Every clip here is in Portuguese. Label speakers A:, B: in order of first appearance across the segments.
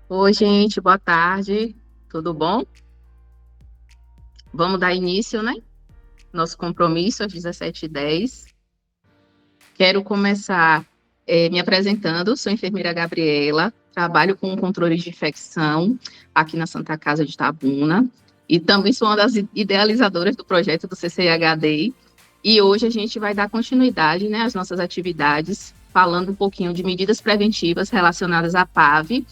A: Oi, gente, boa tarde. Tudo bom? Vamos dar início, né? Nosso compromisso às 17h10. Quero começar me apresentando. Sou a enfermeira Gabriela, trabalho com controle de infecção aqui na Santa Casa de Itabuna e também sou uma das idealizadoras do projeto do CCHD. E hoje a gente vai dar continuidade, né, às nossas atividades, falando um pouquinho de medidas preventivas relacionadas à PAV,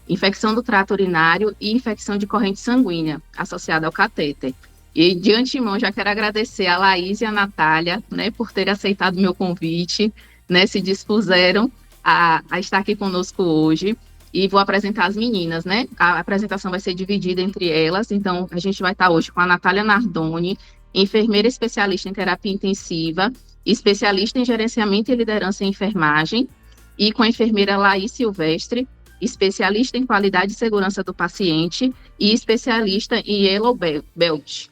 A: infecção do trato urinário e infecção de corrente sanguínea associada ao catéter. E de antemão já quero agradecer a Laís e a Natália, né, por terem aceitado o meu convite, né, se dispuseram a estar aqui conosco hoje. E vou apresentar as meninas, né? A apresentação vai ser dividida entre elas. Então, a gente vai estar hoje com a Natália Nardoni, enfermeira especialista em terapia intensiva, especialista em gerenciamento e liderança em enfermagem, e com a enfermeira Laís Silvestre, especialista em qualidade e segurança do paciente e especialista em Yellow Belt.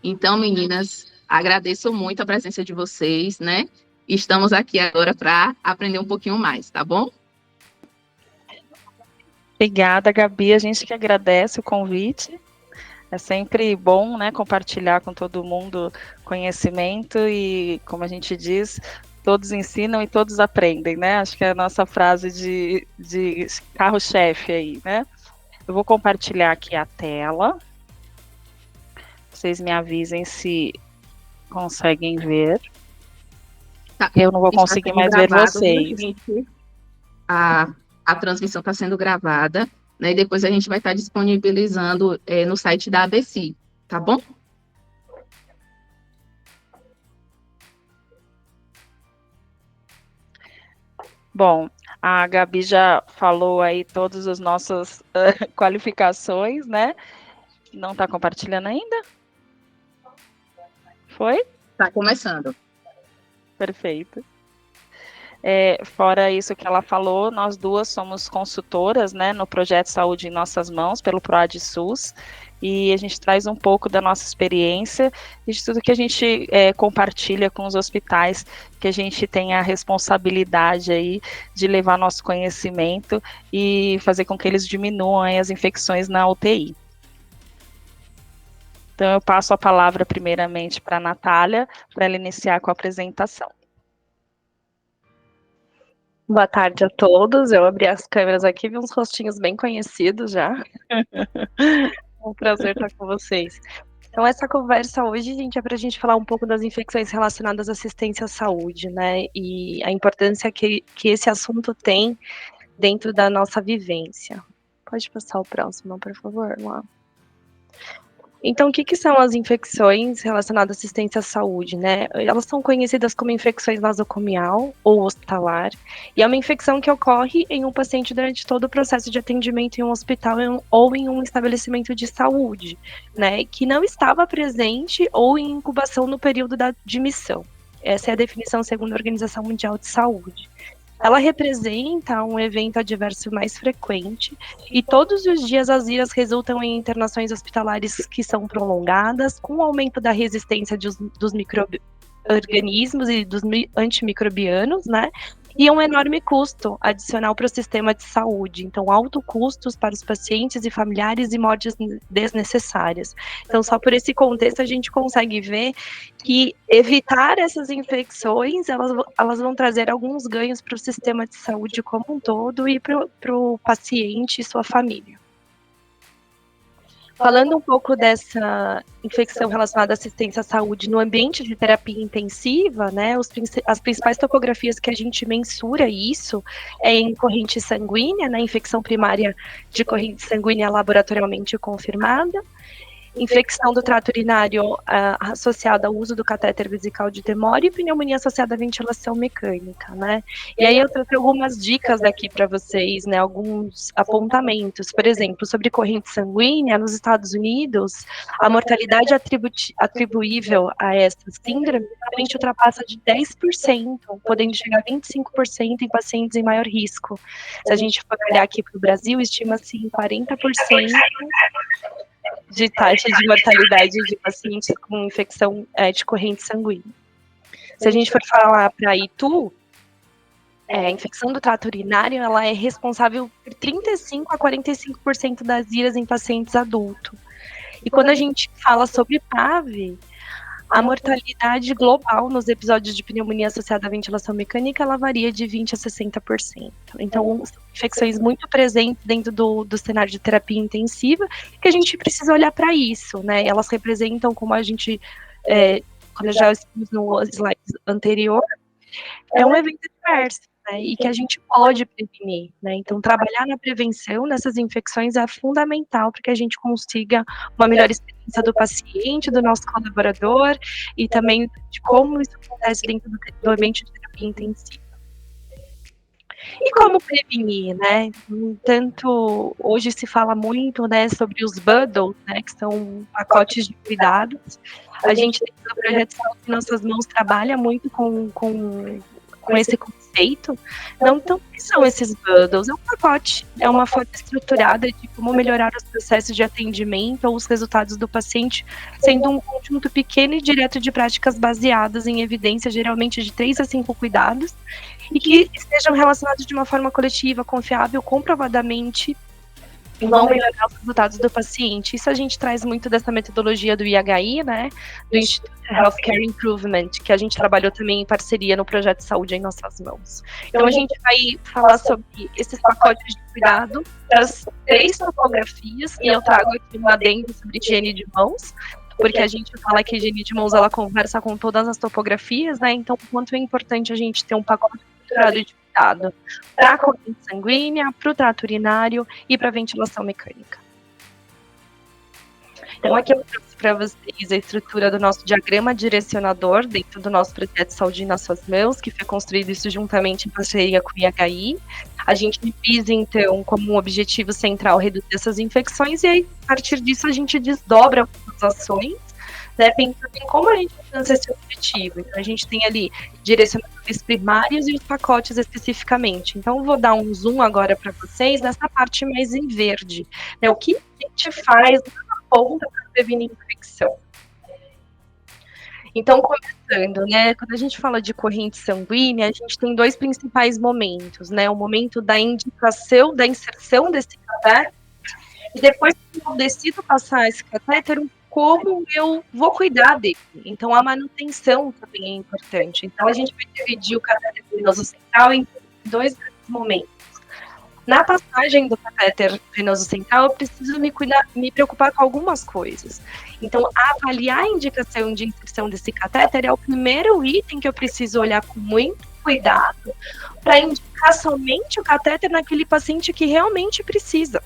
A: Então, meninas, agradeço muito a presença de vocês, né? Estamos aqui agora para aprender um pouquinho mais, tá bom?
B: Obrigada, Gabi. A gente que agradece o convite. É sempre bom, né, compartilhar com todo mundo conhecimento e, como a gente diz, todos ensinam e todos aprendem, né? Acho que é a nossa frase de carro-chefe aí, né? Eu vou compartilhar aqui a tela. Vocês me avisem se conseguem ver.
A: Tá.
B: Eu não vou
A: Está
B: conseguir
A: sendo
B: mais ver
A: gravado, viu,
B: vocês.
A: gente? A transmissão está sendo gravada, né? E depois a gente vai estar disponibilizando no site da ABC, tá bom?
B: Bom, a Gabi já falou aí todas as nossas qualificações, né? Não está compartilhando ainda? Foi?
A: Está começando.
B: Perfeito. Fora isso que ela falou, nós duas somos consultoras, né, no projeto Saúde em Nossas Mãos, pelo PROAD SUS, e a gente traz um pouco da nossa experiência e de tudo que a gente compartilha com os hospitais, que a gente tem a responsabilidade aí de levar nosso conhecimento e fazer com que eles diminuam as infecções na UTI. Então, eu passo a palavra primeiramente para a Natália, para ela iniciar com a apresentação.
C: Boa tarde a todos. Eu abri as câmeras aqui, vi uns rostinhos bem conhecidos já. É um prazer estar com vocês. Então, essa conversa hoje, gente, é para a gente falar um pouco das infecções relacionadas à assistência à saúde, né? E a importância que esse assunto tem dentro da nossa vivência. Pode passar o próximo, por favor, lá. Então, o que são as infecções relacionadas à assistência à saúde, né? Elas são conhecidas como infecções nosocomial ou hospitalar, e é uma infecção que ocorre em um paciente durante todo o processo de atendimento em um hospital ou em um estabelecimento de saúde, né? Que não estava presente ou em incubação no período da admissão. Essa é a definição segundo a Organização Mundial de Saúde. Ela representa um evento adverso mais frequente e todos os dias as viras resultam em internações hospitalares que são prolongadas, com o aumento da resistência dos micro-organismos e dos antimicrobianos, né? E um enorme custo adicional para o sistema de saúde. Então, alto custos para os pacientes e familiares e mortes desnecessárias. Então, só por esse contexto a gente consegue ver que evitar essas infecções, elas vão trazer alguns ganhos para o sistema de saúde como um todo e para o paciente e sua família. Falando um pouco dessa infecção relacionada à assistência à saúde no ambiente de terapia intensiva, né, as principais topografias que a gente mensura isso é em corrente sanguínea, né, infecção primária de corrente sanguínea laboratorialmente confirmada, infecção do trato urinário associada ao uso do catéter vesical de Demore e pneumonia associada à ventilação mecânica, né? E aí eu trouxe algumas dicas aqui para vocês, né? Alguns apontamentos. Por exemplo, sobre corrente sanguínea, nos Estados Unidos, a mortalidade atribuível a essa síndrome realmente ultrapassa de 10%, podendo chegar a 25% em pacientes em maior risco. Se a gente for olhar aqui para o Brasil, estima-se em 40% de taxa de mortalidade de pacientes com infecção de corrente sanguínea. Se a gente for falar para Itu, A infecção do trato urinário, ela é responsável por 35 a 45% das iras em pacientes adultos. E quando a gente fala sobre PAV, a mortalidade global nos episódios de pneumonia associada à ventilação mecânica, ela varia de 20% a 60%. Então, são infecções muito presentes dentro do cenário de terapia intensiva, que a gente precisa olhar para isso, né? Elas representam, como a gente, como já vimos no slide anterior, é um evento adverso, né, e que a gente pode prevenir, né? Então, trabalhar na prevenção dessas infecções é fundamental para que a gente consiga uma melhor experiência do paciente, do nosso colaborador e também de como isso acontece dentro do ambiente de terapia intensiva. E como prevenir, né? Tanto hoje se fala muito, né, sobre os bundles, né, que são pacotes de cuidados. A gente tem no projeto Saúde em Nossas Mãos trabalha muito com esse conceito. Então, o que são esses bundles? É um pacote, é uma forma estruturada de como melhorar os processos de atendimento ou os resultados do paciente, sendo um conjunto pequeno e direto de práticas baseadas em evidência, geralmente de 3 a 5 cuidados, e que estejam relacionados de uma forma coletiva, confiável, comprovadamente, e vão melhorar os resultados do paciente. Isso a gente traz muito dessa metodologia do IHI, né, do Instituto Healthcare Improvement, que a gente trabalhou também em parceria no projeto Saúde em Nossas Mãos. Então a gente vai falar sobre esses pacotes de cuidado das 3 topografias, e eu trago aqui um adendo sobre higiene de mãos, porque a gente fala que a higiene de mãos, ela conversa com todas as topografias, né, então o quanto é importante a gente ter um pacote estruturado de cuidado para a corrente sanguínea, para o trato urinário e para a ventilação mecânica. Então, aqui eu trouxe para vocês a estrutura do nosso diagrama direcionador dentro do nosso projeto Saúde nas Suas Mãos, que foi construído isso juntamente em parceria com o IHI. A gente visa, então, como um objetivo central reduzir essas infecções, e aí, a partir disso, a gente desdobra algumas ações, né, pensando em como a gente alcança esse objetivo. Então, a gente tem ali direcionadores primários e os pacotes especificamente. Então, eu vou dar um zoom agora para vocês nessa parte mais em verde, né, o que a gente faz na ponta para prevenir infecção. Então, começando, né, quando a gente fala de corrente sanguínea, a gente tem 2 principais momentos, né, o momento da indicação, da inserção desse catéter, e depois que eu decido passar esse catéter, como eu vou cuidar dele. Então, a manutenção também é importante. Então, a gente vai dividir o catéter venoso central em 2 momentos. Na passagem do catéter venoso central, eu preciso me preocupar com algumas coisas. Então, avaliar a indicação de inserção desse catéter é o primeiro item que eu preciso olhar com muito cuidado para indicar somente o catéter naquele paciente que realmente precisa.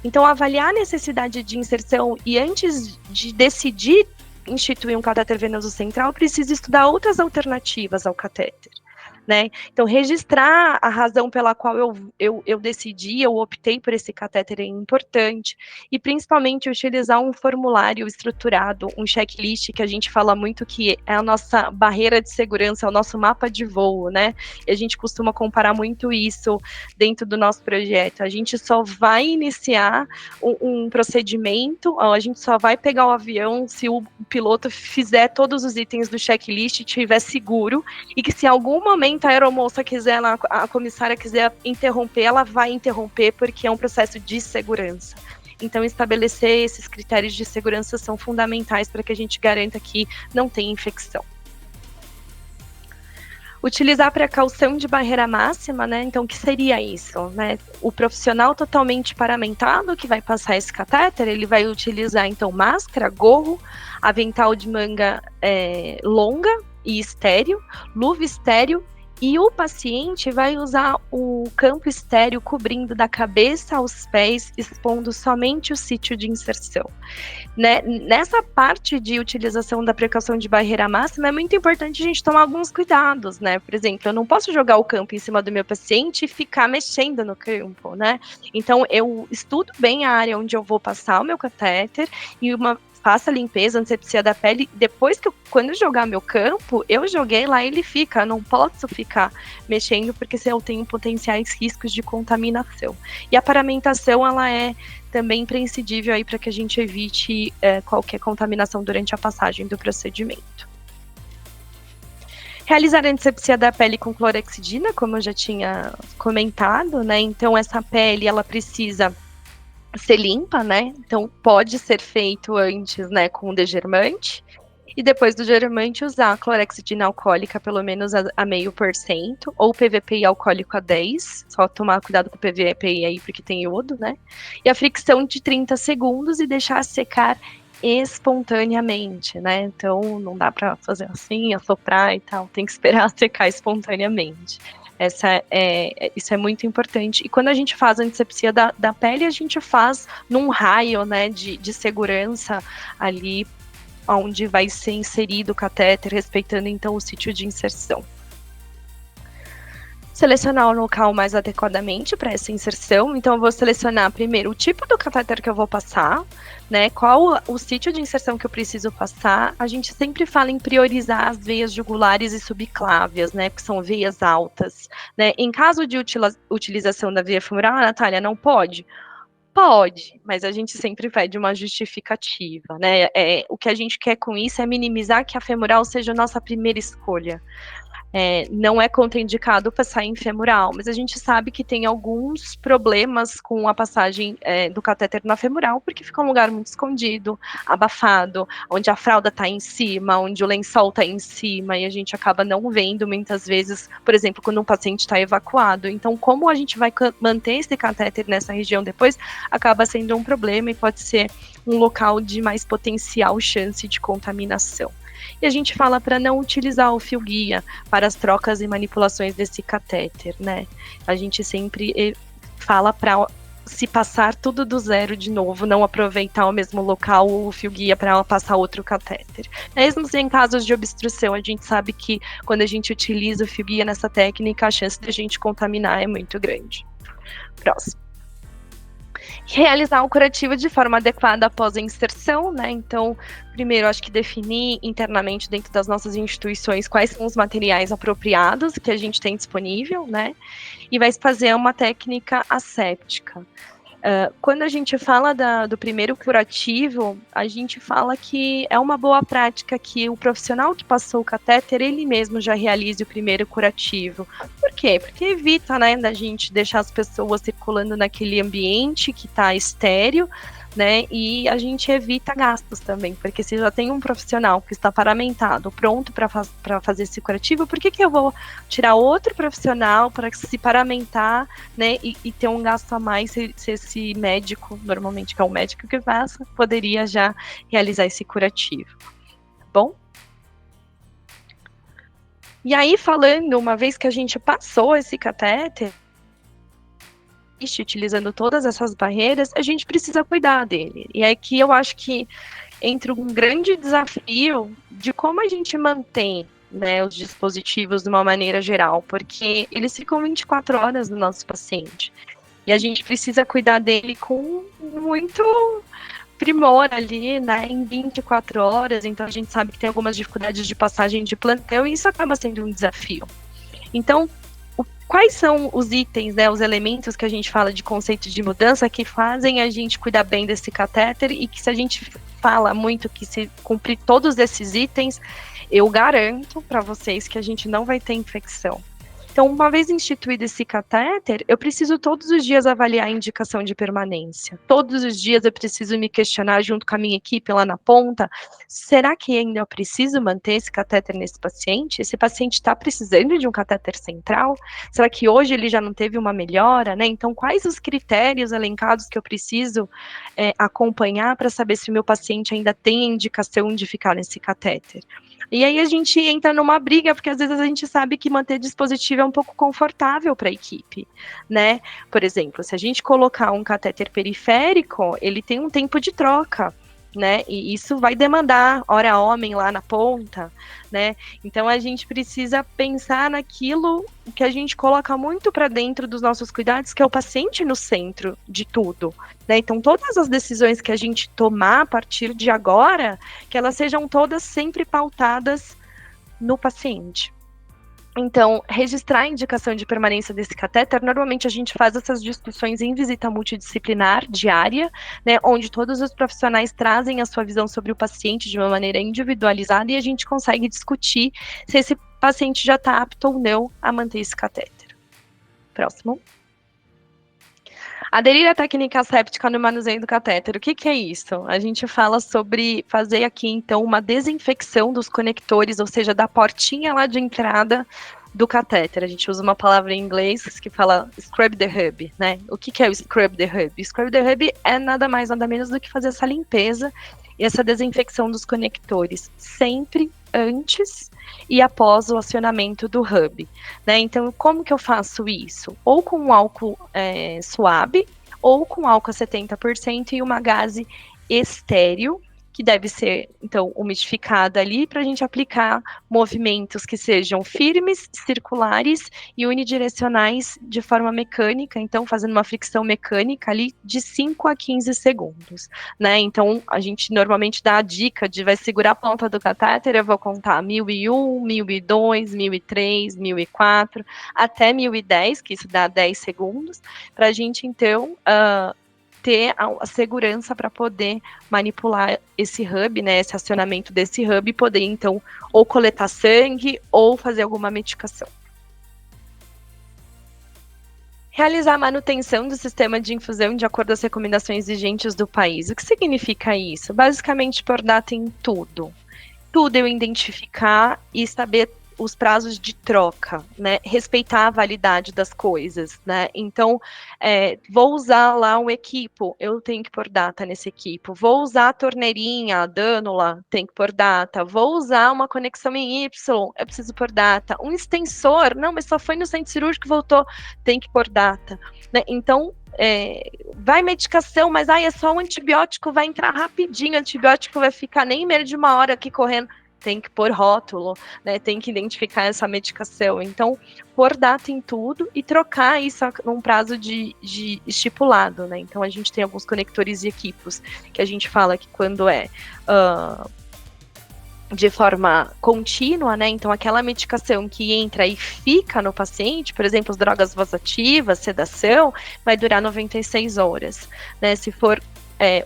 C: Então, avaliar a necessidade de inserção e antes de decidir instituir um catéter venoso central, eu preciso estudar outras alternativas ao catéter, né? Então, registrar a razão pela qual eu decidi, eu optei por esse catéter é importante, e principalmente utilizar um formulário estruturado, um checklist, que a gente fala muito que é a nossa barreira de segurança, é o nosso mapa de voo, né? E a gente costuma comparar muito isso dentro do nosso projeto. A gente só vai iniciar um procedimento, a gente só vai pegar o avião se o piloto fizer todos os itens do checklist e estiver seguro, e que se em algum momento a aeromoça quiser, a comissária quiser interromper, ela vai interromper, porque é um processo de segurança. Então, estabelecer esses critérios de segurança são fundamentais para que a gente garanta que não tem infecção. Utilizar a precaução de barreira máxima, né? Então, o que seria isso, né? O profissional totalmente paramentado que vai passar esse catéter, ele vai utilizar, então, máscara, gorro, avental de manga longa e estéreo, luva estéreo, e o paciente vai usar o campo estéreo cobrindo da cabeça aos pés, expondo somente o sítio de inserção. Né? Nessa parte de utilização da precaução de barreira máxima, é muito importante a gente tomar alguns cuidados, né? Por exemplo, eu não posso jogar o campo em cima do meu paciente e ficar mexendo no campo, né? Então, eu estudo bem a área onde eu vou passar o meu catéter e faça a limpeza, antisepsia da pele. Depois quando eu jogar meu campo, eu joguei lá, ele fica. Eu não posso ficar mexendo, porque eu tenho potenciais riscos de contaminação. E a paramentação, ela é também imprescindível aí para que a gente evite qualquer contaminação durante a passagem do procedimento. Realizar a antisepsia da pele com clorexidina, como eu já tinha comentado, né? Então, essa pele, ela precisa ser limpa, né? Então, pode ser feito antes, né, com degermante. E depois do germante, usar a clorexidina alcoólica pelo menos a 0,5%, ou PVPI alcoólico a 10%, só tomar cuidado com o PVPI aí, porque tem iodo, né? E a fricção de 30 segundos e deixar secar espontaneamente, né? Então, não dá para fazer assim, assoprar e tal, tem que esperar secar espontaneamente. Isso é muito importante. E quando a gente faz a antisepsia da pele, a gente faz num raio, né, de segurança ali, onde vai ser inserido o catéter, respeitando então o sítio de inserção. Selecionar o local mais adequadamente para essa inserção. Então, eu vou selecionar primeiro o tipo do catéter que eu vou passar, né? Qual o sítio de inserção que eu preciso passar. A gente sempre fala em priorizar as veias jugulares e subclávias, né? Porque são veias altas, né? Em caso de utilização da veia femoral, Natália, não pode? Pode, mas a gente sempre pede uma justificativa, né? O que a gente quer com isso é minimizar que a femoral seja a nossa primeira escolha. Não é contraindicado passar em femoral, mas a gente sabe que tem alguns problemas com a passagem do catéter na femoral, porque fica um lugar muito escondido, abafado, onde a fralda está em cima, onde o lençol está em cima, e a gente acaba não vendo muitas vezes, por exemplo, quando um paciente está evacuado. Então, como a gente vai manter esse catéter nessa região depois, acaba sendo um problema e pode ser um local de mais potencial chance de contaminação. E a gente fala para não utilizar o fio guia para as trocas e manipulações desse catéter, né? A gente sempre fala para se passar tudo do zero de novo, não aproveitar o mesmo local ou o fio guia para passar outro catéter. Mesmo em casos de obstrução, a gente sabe que quando a gente utiliza o fio guia nessa técnica, a chance de a gente contaminar é muito grande. Próximo. Realizar o curativo de forma adequada após a inserção, né? Então, primeiro, acho que definir internamente dentro das nossas instituições quais são os materiais apropriados que a gente tem disponível, né? E vai fazer uma técnica asséptica. Quando a gente fala do primeiro curativo, a gente fala que é uma boa prática que o profissional que passou o catéter, ele mesmo já realize o primeiro curativo. Por quê? Porque evita, né, da gente deixar as pessoas circulando naquele ambiente que está estéril, né, e a gente evita gastos também, porque se já tem um profissional que está paramentado, pronto para fazer esse curativo, por que eu vou tirar outro profissional para se paramentar, né, e ter um gasto a mais se esse médico, normalmente que é o médico que faça, poderia já realizar esse curativo, tá bom? E aí, falando, uma vez que a gente passou esse catéter, utilizando todas essas barreiras, a gente precisa cuidar dele. E é aqui eu acho que entra um grande desafio de como a gente mantém, né, os dispositivos de uma maneira geral, porque eles ficam 24 horas no nosso paciente. E a gente precisa cuidar dele com muito primor ali, né, em 24 horas. Então a gente sabe que tem algumas dificuldades de passagem de plantão e isso acaba sendo um desafio. Então, quais são os itens, né, os elementos que a gente fala de conceito de mudança que fazem a gente cuidar bem desse catéter e que se a gente fala muito que se cumprir todos esses itens, eu garanto para vocês que a gente não vai ter infecção. Então, uma vez instituído esse catéter, eu preciso todos os dias avaliar a indicação de permanência. Todos os dias eu preciso me questionar junto com a minha equipe lá na ponta, será que ainda eu preciso manter esse catéter nesse paciente? Esse paciente está precisando de um catéter central? Será que hoje ele já não teve uma melhora, né? Então, quais os critérios elencados que eu preciso acompanhar para saber se o meu paciente ainda tem indicação de ficar nesse catéter? E aí a gente entra numa briga, porque às vezes a gente sabe que manter dispositivo é um pouco confortável para a equipe, né? Por exemplo, se a gente colocar um catéter periférico, ele tem um tempo de troca, né? E isso vai demandar hora homem lá na ponta, né? Então a gente precisa pensar naquilo que a gente coloca muito para dentro dos nossos cuidados, que é o paciente no centro de tudo, né? Então todas as decisões que a gente tomar a partir de agora, que elas sejam todas sempre pautadas no paciente. Então, registrar a indicação de permanência desse catéter, normalmente a gente faz essas discussões em visita multidisciplinar diária, né, onde todos os profissionais trazem a sua visão sobre o paciente de uma maneira individualizada e a gente consegue discutir se esse paciente já está apto ou não a manter esse catéter. Próximo. Aderir à técnica asséptica no manuseio do catéter. O que é isso? A gente fala sobre fazer aqui, então, uma desinfecção dos conectores, ou seja, da portinha lá de entrada do catéter. A gente usa uma palavra em inglês que fala scrub the hub, né? O que é o scrub the hub? Scrub the hub é nada mais, nada menos do que fazer essa limpeza e essa desinfecção dos conectores, sempre antes e após o acionamento do hub, né? Então, como que eu faço isso? Ou com um álcool suave, ou com álcool a 70% e uma gaze estéril, que deve ser, então, umidificada ali para a gente aplicar movimentos que sejam firmes, circulares e unidirecionais de forma mecânica, então, fazendo uma fricção mecânica ali de 5 a 15 segundos, né? Então, a gente normalmente dá a dica de vai segurar a ponta do catéter, eu vou contar 1001, 1002, 1003, 1004, até 1010, que isso dá 10 segundos, para a gente, então, ter a segurança para poder manipular esse hub, né, esse acionamento desse hub e poder, então, ou coletar sangue ou fazer alguma medicação. Realizar a manutenção do sistema de infusão de acordo com as recomendações vigentes do país. O que significa isso? Basicamente, por data em tudo. Tudo eu identificar e saber os prazos de troca, né? Respeitar a validade das coisas, né? Então, vou usar lá um equipo, eu tenho que pôr data nesse equipo. Vou usar a torneirinha, a dânula, tem que pôr data. Vou usar uma conexão em Y, eu preciso pôr data. Um extensor, não, mas só foi no centro cirúrgico e voltou, tem que pôr data, né? Então, vai medicação, mas é só um antibiótico, vai entrar rapidinho, o antibiótico vai ficar nem menos de uma hora aqui correndo. Tem que pôr rótulo, né? Tem que identificar essa medicação. Então, pôr data em tudo e trocar isso num prazo de estipulado, né? Então, a gente tem alguns conectores e equipos que a gente fala que quando de forma contínua, né? Então, aquela medicação que entra e fica no paciente, por exemplo, as drogas vasoativas, sedação, vai durar 96 horas, né? Se for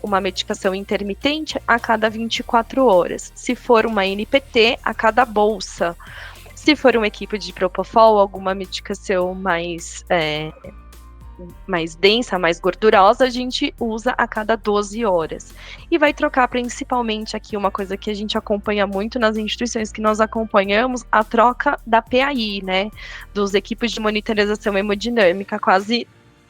C: uma medicação intermitente, a cada 24 horas. Se for uma NPT, a cada bolsa. Se for um equipo de propofol, alguma medicação mais densa, mais gordurosa, a gente usa a cada 12 horas. E vai trocar principalmente aqui uma coisa que a gente acompanha muito nas instituições que nós acompanhamos, a troca da PAI, né? Dos equipos de monitorização hemodinâmica, quase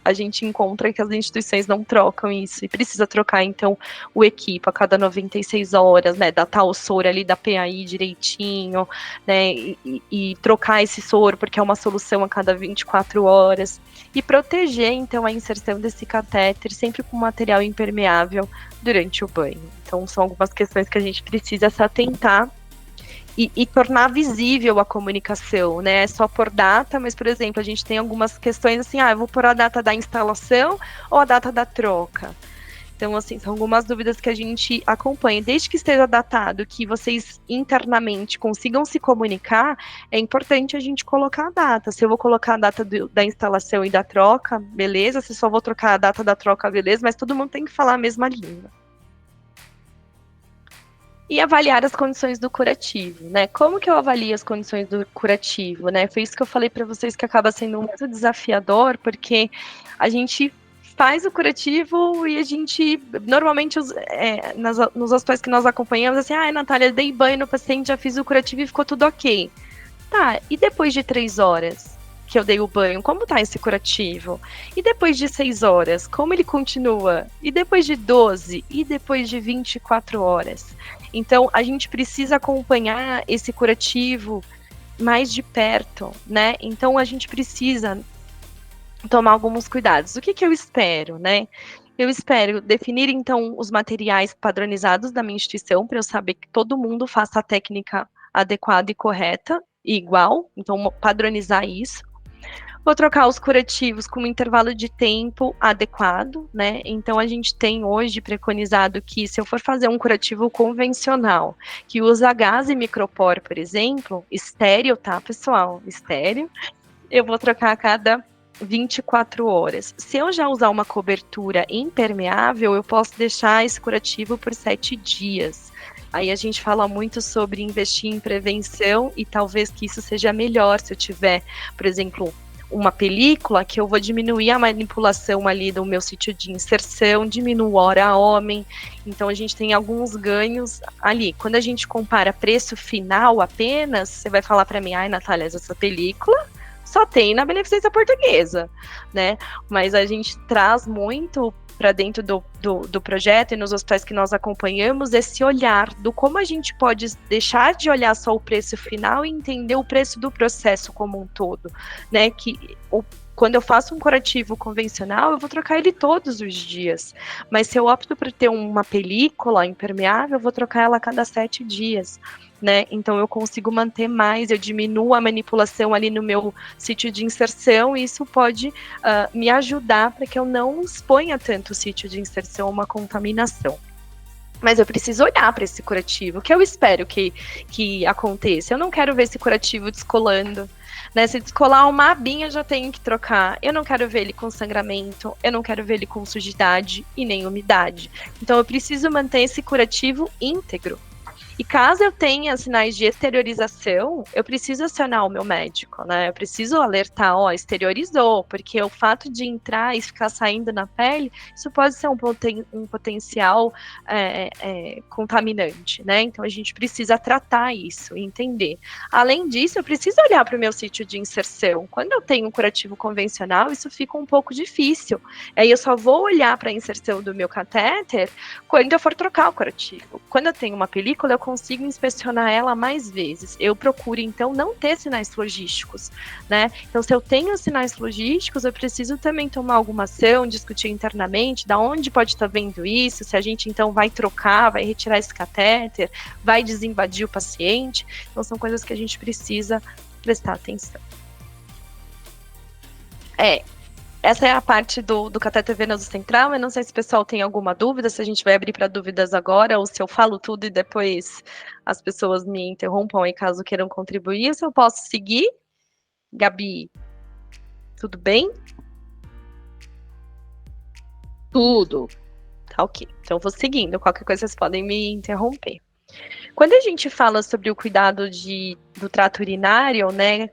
C: a gente encontra que as instituições não trocam isso, e precisa trocar, então, o equipo a cada 96 horas, né, datar o soro ali da PAI direitinho, né, e trocar esse soro, porque é uma solução a cada 24 horas, e proteger, então, a inserção desse catéter sempre com material impermeável durante o banho. Então, são algumas questões que a gente precisa se atentar e tornar visível a comunicação, né? É só por data, mas, por exemplo, a gente tem algumas questões assim, eu vou pôr a data da instalação ou a data da troca. Então, assim, são algumas dúvidas que a gente acompanha. Desde que esteja datado, que vocês internamente consigam se comunicar, é importante a gente colocar a data. Se eu vou colocar a data da instalação e da troca, beleza. Se só vou trocar a data da troca, beleza. Mas todo mundo tem que falar a mesma língua. E avaliar as condições do curativo, né? Como que eu avalio as condições do curativo, né? Foi isso que eu falei para vocês que acaba sendo muito desafiador, porque a gente faz o curativo e a gente, normalmente, nos hospitais que nós acompanhamos, assim, Natália, dei banho no paciente, já fiz o curativo e ficou tudo ok. Tá, e depois de 3 horas que eu dei o banho, como tá esse curativo? E depois de 6 horas, como ele continua? E depois de 12? E depois de 24 horas? Então, a gente precisa acompanhar esse curativo mais de perto, né? Então, a gente precisa tomar alguns cuidados. O que eu espero, né? Eu espero definir, então, os materiais padronizados da minha instituição, para eu saber que todo mundo faça a técnica adequada e correta, e igual, então, padronizar isso. Vou trocar os curativos com um intervalo de tempo adequado, né? Então, a gente tem hoje preconizado que se eu for fazer um curativo convencional, que usa gás e micropor, por exemplo, estéreo, tá, pessoal? Estéreo, eu vou trocar a cada 24 horas. Se eu já usar uma cobertura impermeável, eu posso deixar esse curativo por 7 dias. Aí a gente fala muito sobre investir em prevenção e talvez que isso seja melhor se eu tiver, por exemplo, uma película que eu vou diminuir a manipulação ali do meu sítio de inserção, diminuo hora a homem, então a gente tem alguns ganhos ali. Quando a gente compara preço final apenas, você vai falar para mim, ai, Natália, essa película só tem na Beneficência Portuguesa, né? Mas a gente traz muito para dentro do projeto e nos hospitais que nós acompanhamos esse olhar do como a gente pode deixar de olhar só o preço final e entender o preço do processo como um todo, né? Quando eu faço um curativo convencional, eu vou trocar ele todos os dias. Mas se eu opto por ter uma película impermeável, eu vou trocar ela a cada 7 dias. Né? Então eu consigo manter mais, eu diminuo a manipulação ali no meu sítio de inserção e isso pode me ajudar para que eu não exponha tanto o sítio de inserção a uma contaminação. Mas eu preciso olhar para esse curativo, que eu espero que aconteça. Eu não quero ver esse curativo descolando. Né, se descolar uma abinha, já tenho que trocar. Eu não quero ver ele com sangramento, eu não quero ver ele com sujidade e nem umidade. Então eu preciso manter esse curativo íntegro. E caso eu tenha sinais de exteriorização, eu preciso acionar o meu médico, né? Eu preciso alertar, ó, exteriorizou, porque o fato de entrar e ficar saindo na pele, isso pode ser um potencial contaminante, né? Então a gente precisa tratar isso, entender. Além disso, eu preciso olhar para o meu sítio de inserção. Quando eu tenho um curativo convencional, isso fica um pouco difícil. Aí eu só vou olhar para a inserção do meu catéter quando eu for trocar o curativo. Quando eu tenho uma película, eu consigo inspecionar ela mais vezes. Eu procuro, então, não ter sinais logísticos, né? Então, se eu tenho sinais logísticos, eu preciso também tomar alguma ação, discutir internamente, da onde pode estar vendo isso, se a gente, então, vai trocar, vai retirar esse catéter, vai desinvadir o paciente. Então, são coisas que a gente precisa prestar atenção. Essa é a parte do catéter venoso central. Eu não sei se o pessoal tem alguma dúvida, se a gente vai abrir para dúvidas agora, ou se eu falo tudo e depois as pessoas me interrompam aí caso queiram contribuir, se eu posso seguir. Gabi, tudo bem?
A: Tudo.
C: Tá, ok. Então, eu vou seguindo. Qualquer coisa, vocês podem me interromper. Quando a gente fala sobre o cuidado do trato urinário, né,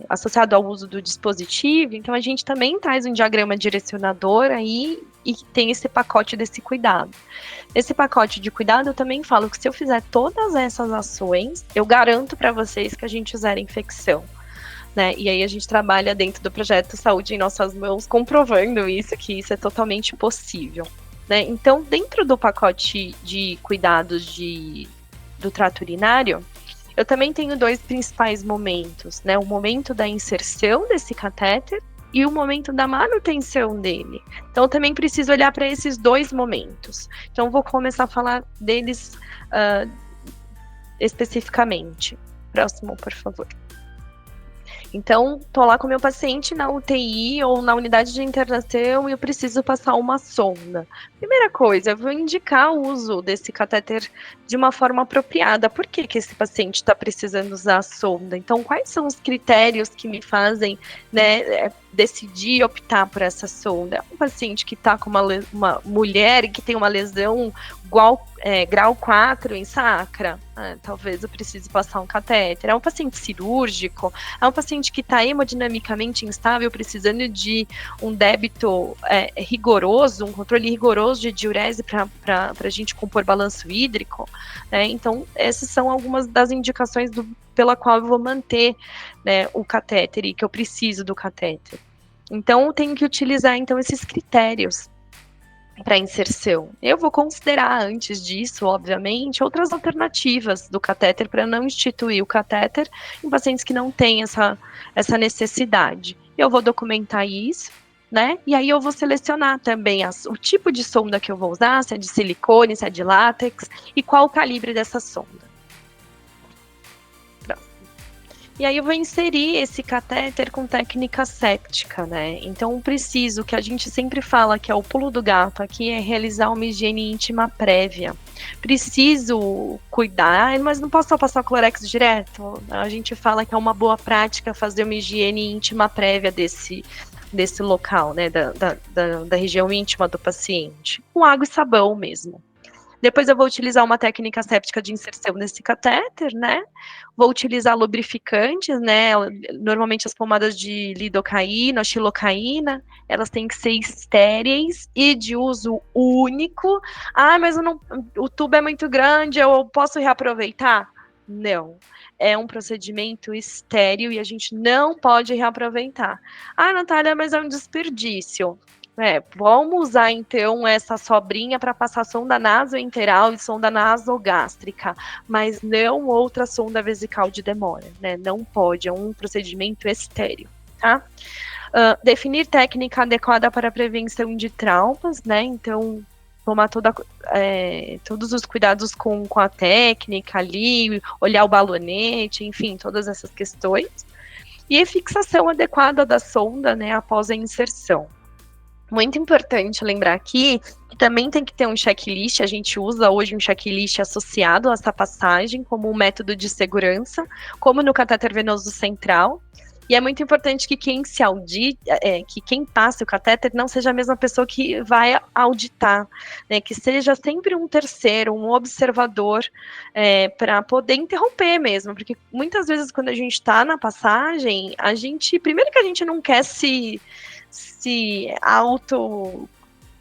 C: associado ao uso do dispositivo, então a gente também traz um diagrama direcionador aí e tem esse pacote desse cuidado. Esse pacote de cuidado eu também falo que se eu fizer todas essas ações, eu garanto para vocês que a gente zera infecção. Né? E aí a gente trabalha dentro do projeto Saúde em Nossas Mãos, comprovando isso, que isso é totalmente possível. Né? Então, dentro do pacote de cuidados do trato urinário, eu também tenho 2 principais momentos, né? O momento da inserção desse catéter e o momento da manutenção dele. Então, eu também preciso olhar para esses 2 momentos. Então, vou começar a falar deles especificamente. Próximo, por favor. Então, tô lá com o meu paciente na UTI ou na unidade de internação e eu preciso passar uma sonda. Primeira coisa, eu vou indicar o uso desse catéter de uma forma apropriada. Por que esse paciente está precisando usar a sonda? Então, quais são os critérios que me fazem, né, decidir optar por essa sonda? É um paciente que está com uma mulher que tem uma lesão grau 4 em sacra, talvez eu precise passar um catéter. É um paciente cirúrgico, é um paciente que está hemodinamicamente instável, precisando de um débito rigoroso, um controle rigoroso de diurese para a gente compor balanço hídrico. Né? Então, essas são algumas das indicações pela qual eu vou manter, né, o catéter e que eu preciso do catéter. Então, eu tenho que utilizar, então, esses critérios para inserção. Eu vou considerar, antes disso, obviamente, outras alternativas do catéter para não instituir o catéter em pacientes que não têm essa necessidade. Eu vou documentar isso, né? E aí eu vou selecionar também o tipo de sonda que eu vou usar, se é de silicone, se é de látex, e qual o calibre dessa sonda. E aí eu vou inserir esse catéter com técnica séptica, né? Então, preciso, que a gente sempre fala que é o pulo do gato aqui, é realizar uma higiene íntima prévia. Preciso cuidar, mas não posso só passar Clorex direto. A gente fala que é uma boa prática fazer uma higiene íntima prévia desse local, né? Da região íntima do paciente. Com água e sabão mesmo. Depois eu vou utilizar uma técnica séptica de inserção nesse catéter, né? Vou utilizar lubrificantes, né? Normalmente as pomadas de lidocaína, xilocaína, elas têm que ser estéreis e de uso único. Ah, mas o tubo é muito grande, eu posso reaproveitar? Não. É um procedimento estéril e a gente não pode reaproveitar. Ah, Natália, mas é um desperdício. Vamos usar então essa sobrinha para passar sonda nasoenteral e sonda nasogástrica, mas não outra sonda vesical de demora, né? Não pode, é um procedimento estéril, tá? Definir técnica adequada para prevenção de traumas, né? Então, tomar todos os cuidados com a técnica ali, olhar o balonete, enfim, todas essas questões. E a fixação adequada da sonda, né, após a inserção. Muito importante lembrar aqui que também tem que ter um checklist, a gente usa hoje um checklist associado a essa passagem como um método de segurança, como no catéter venoso central. E é muito importante que quem que quem passe o catéter não seja a mesma pessoa que vai auditar, né? Que seja sempre um terceiro, um observador, para poder interromper mesmo, porque muitas vezes quando a gente está na passagem, primeiro que a gente não quer se auto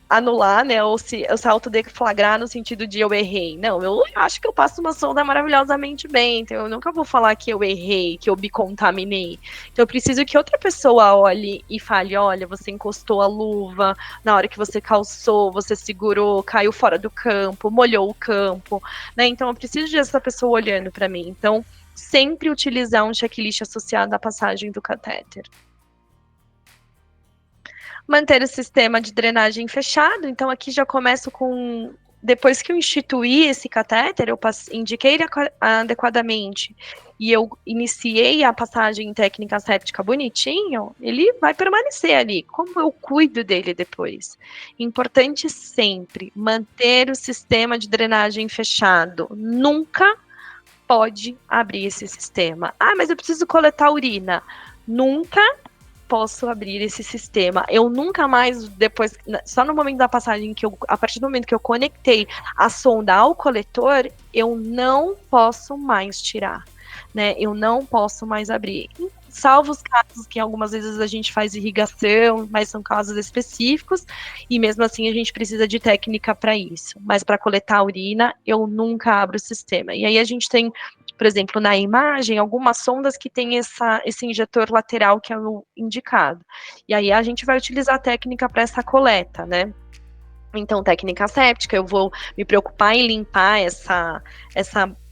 C: anular, né, ou se autodeflagrar no sentido de eu errei. Não, eu acho que eu passo uma sonda maravilhosamente bem, então eu nunca vou falar que eu errei, que eu me contaminei. Então eu preciso que outra pessoa olhe e fale, olha, você encostou a luva, na hora que você calçou, você segurou, caiu fora do campo, molhou o campo, né, então eu preciso dessa pessoa olhando para mim. Então, sempre utilizar um checklist associado à passagem do catéter. Manter o sistema de drenagem fechado, então aqui já começo com, depois que eu instituí esse catéter, eu indiquei ele adequadamente, e eu iniciei a passagem técnica séptica bonitinho, ele vai permanecer ali, como eu cuido dele depois. Importante sempre manter o sistema de drenagem fechado, nunca pode abrir esse sistema. Ah, mas eu preciso coletar urina. Nunca posso abrir esse sistema. Eu nunca mais, depois, só no momento da passagem, a partir do momento que eu conectei a sonda ao coletor, eu não posso mais tirar, né? Eu não posso mais abrir. Salvo os casos que algumas vezes a gente faz irrigação, mas são casos específicos, e mesmo assim a gente precisa de técnica para isso. Mas para coletar a urina, eu nunca abro o sistema. E aí a gente tem, por exemplo, na imagem, algumas sondas que tem esse injetor lateral que é o indicado. E aí a gente vai utilizar a técnica para essa coleta, né? Então, técnica séptica, eu vou me preocupar em limpar essa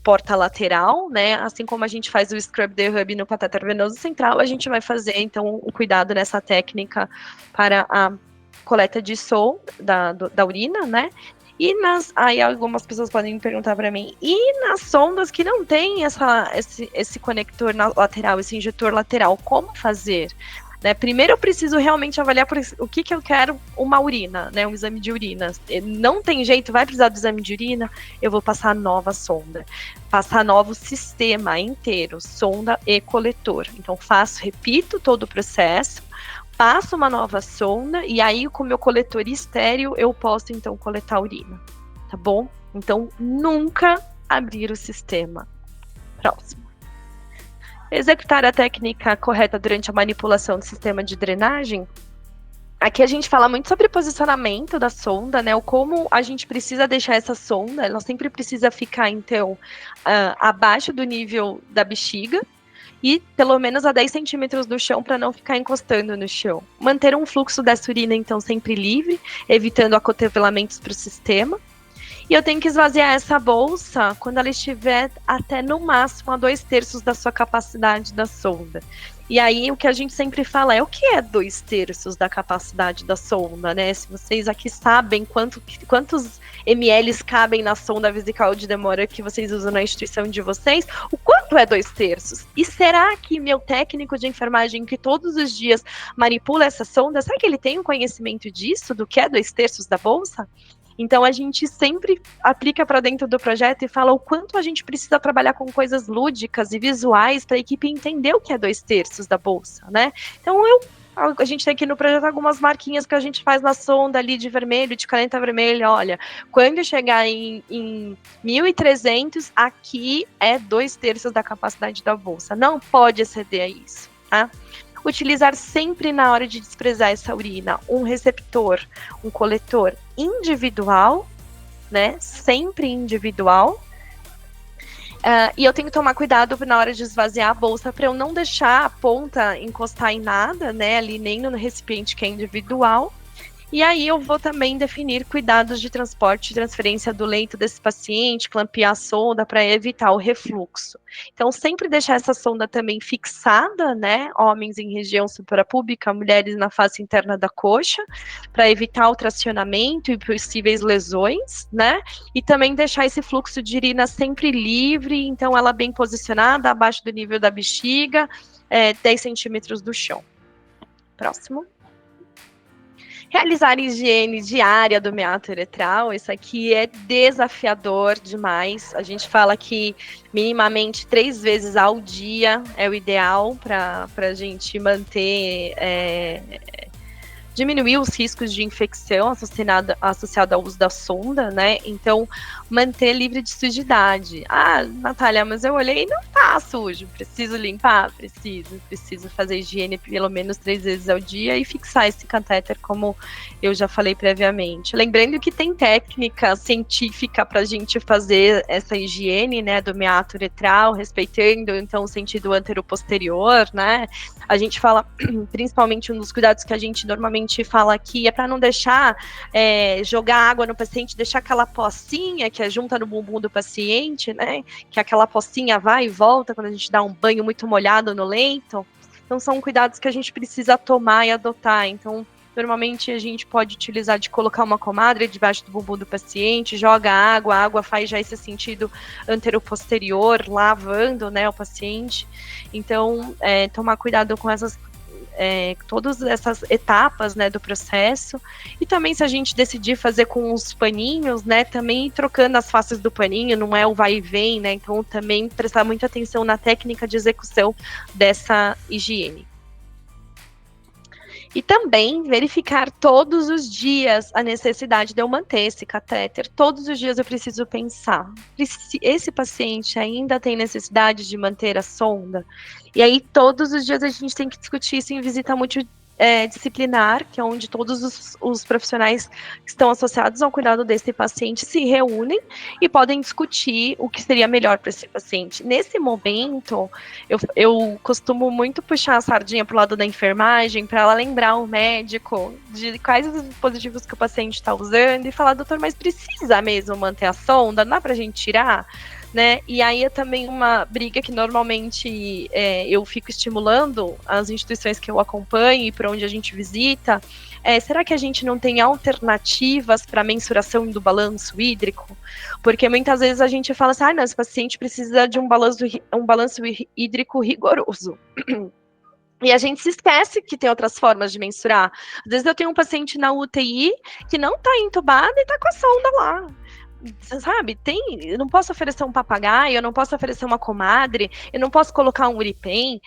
C: porta lateral, né? Assim como a gente faz o scrub the hub no catéter venoso central, a gente vai fazer, então, o cuidado nessa técnica para a coleta de som da urina, né? E aí algumas pessoas podem me perguntar para mim, e nas sondas que não tem esse conector lateral, esse injetor lateral, como fazer? Né? Primeiro eu preciso realmente avaliar o que eu quero, uma urina, né? Um exame de urina. Não tem jeito, vai precisar do exame de urina, eu vou passar nova sonda. Passar novo sistema inteiro, sonda e coletor. Então repito todo o processo, passo uma nova sonda e aí com o meu coletor estéreo eu posso então coletar a urina, tá bom? Então nunca abrir o sistema. Próximo. Executar a técnica correta durante a manipulação do sistema de drenagem. Aqui a gente fala muito sobre posicionamento da sonda, né? O como a gente precisa deixar essa sonda, ela sempre precisa ficar, então, abaixo do nível da bexiga e pelo menos a 10 centímetros do chão para não ficar encostando no chão. Manter um fluxo dessa urina, então, sempre livre, evitando acotovelamentos para o sistema. E eu tenho que esvaziar essa bolsa quando ela estiver até no máximo a 2/3 da sua capacidade da sonda. E aí o que a gente sempre fala é o que é 2/3 da capacidade da sonda, né? Se vocês aqui sabem quantos ml cabem na sonda vesical de demora que vocês usam na instituição de vocês, o quanto é 2/3? E será que meu técnico de enfermagem que todos os dias manipula essa sonda, será que ele tem um conhecimento disso, do que é 2/3 da bolsa? Então, a gente sempre aplica para dentro do projeto e fala o quanto a gente precisa trabalhar com coisas lúdicas e visuais para a equipe entender o que é 2/3 da bolsa, né? Então, eu A gente tem aqui no projeto algumas marquinhas que a gente faz na sonda ali de vermelho, de caneta vermelha. Olha, quando chegar em 1.300, aqui é 2/3 da capacidade da bolsa. Não pode exceder a isso, tá? Utilizar sempre na hora de desprezar essa urina um receptor, um coletor individual, né? Sempre individual. E eu tenho que tomar cuidado na hora de esvaziar a bolsa para eu não deixar a ponta encostar em nada, né? Ali nem no recipiente que é individual. E aí eu vou também definir cuidados de transporte e transferência do leito desse paciente, clampear a sonda para evitar o refluxo. Então, sempre deixar essa sonda também fixada, né? Homens em região suprapúbica, mulheres na face interna da coxa, para evitar o tracionamento e possíveis lesões, né? E também deixar esse fluxo de urina sempre livre, então ela bem posicionada, abaixo do nível da bexiga, 10 centímetros do chão. Próximo. Realizar higiene diária do meato uretral, isso aqui é desafiador demais. A gente fala que minimamente 3 vezes ao dia é o ideal para a gente manter, diminuir os riscos de infecção associada ao uso da sonda, né? Então, manter livre de sujidade. Ah, Natália, mas eu olhei e não tá sujo. Preciso limpar? Preciso fazer higiene pelo menos 3 vezes ao dia e fixar esse catéter, como eu já falei previamente. Lembrando que tem técnica científica para a gente fazer essa higiene, né, do meato uretral, respeitando, então, o sentido antero-posterior, né? A gente fala, principalmente, um dos cuidados que a gente normalmente fala aqui é para não deixar jogar água no paciente, deixar aquela pocinha que é junta no bumbum do paciente, né? Que aquela pocinha vai e volta quando a gente dá um banho muito molhado no leito. Então, são cuidados que a gente precisa tomar e adotar. Então, normalmente a gente pode utilizar de colocar uma comadre debaixo do bumbum do paciente, joga água, a água faz já esse sentido antero-posterior, lavando, né, o paciente. Então, tomar cuidado com todas essas etapas, né, do processo. E também, se a gente decidir fazer com os paninhos, né, também trocando as faces do paninho, não é o vai e vem, né, então também prestar muita atenção na técnica de execução dessa higiene. E também verificar todos os dias a necessidade de eu manter esse catéter. Todos os dias eu preciso pensar, esse paciente ainda tem necessidade de manter a sonda? E aí todos os dias a gente tem que discutir isso em visita multidisciplinar, que é onde todos os profissionais que estão associados ao cuidado desse paciente se reúnem e podem discutir o que seria melhor para esse paciente. Nesse momento, eu costumo muito puxar a sardinha para o lado da enfermagem, para ela lembrar o médico de quais os dispositivos que o paciente está usando e falar, doutor, mas precisa mesmo manter a sonda? Não dá para a gente tirar? Né? E aí é também uma briga que normalmente eu fico estimulando as instituições que eu acompanho e para onde a gente visita. Será que a gente não tem alternativas para mensuração do balanço hídrico? Porque muitas vezes a gente fala assim, não, esse paciente precisa de um balanço hídrico rigoroso. E a gente se esquece que tem outras formas de mensurar. Às vezes eu tenho um paciente na UTI que não está entubado e está com a sonda lá. Sabe, eu não posso oferecer um papagaio, eu não posso oferecer uma comadre, eu não posso colocar um Uripen,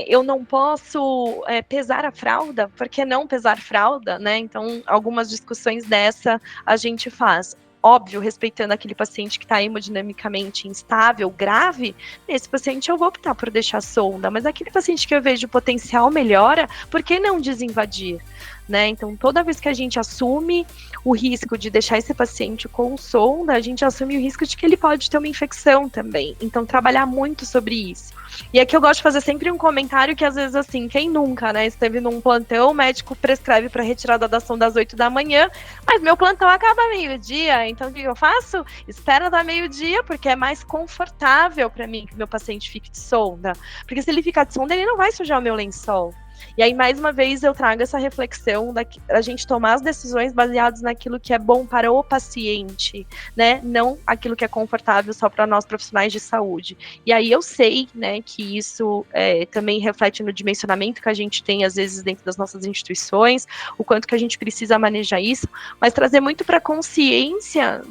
C: eu não posso pesar a fralda, por que não pesar fralda, né? Então, algumas discussões dessa a gente faz. Óbvio, respeitando aquele paciente que está hemodinamicamente instável, grave, esse paciente eu vou optar por deixar sonda, mas aquele paciente que eu vejo potencial melhora, por que não desinvadir? Né? Então, toda vez que a gente assume o risco de deixar esse paciente com sonda, a gente assume o risco de que ele pode ter uma infecção também. Então, trabalhar muito sobre isso. E aqui eu gosto de fazer sempre um comentário que, às vezes, assim, quem nunca, né, esteve num plantão, o médico prescreve para retirada da sonda às 8 da manhã, mas meu plantão acaba meio-dia, então o que eu faço? Espero dar meio-dia, porque é mais confortável para mim que meu paciente fique de sonda. Porque se ele ficar de sonda, ele não vai sujar o meu lençol. E aí, mais uma vez, eu trago essa reflexão da gente tomar as decisões baseadas naquilo que é bom para o paciente, né? Não aquilo que é confortável só para nós profissionais de saúde. E aí eu sei, né, que isso também reflete no dimensionamento que a gente tem, às vezes, dentro das nossas instituições, o quanto que a gente precisa manejar isso, mas trazer muito para a consciência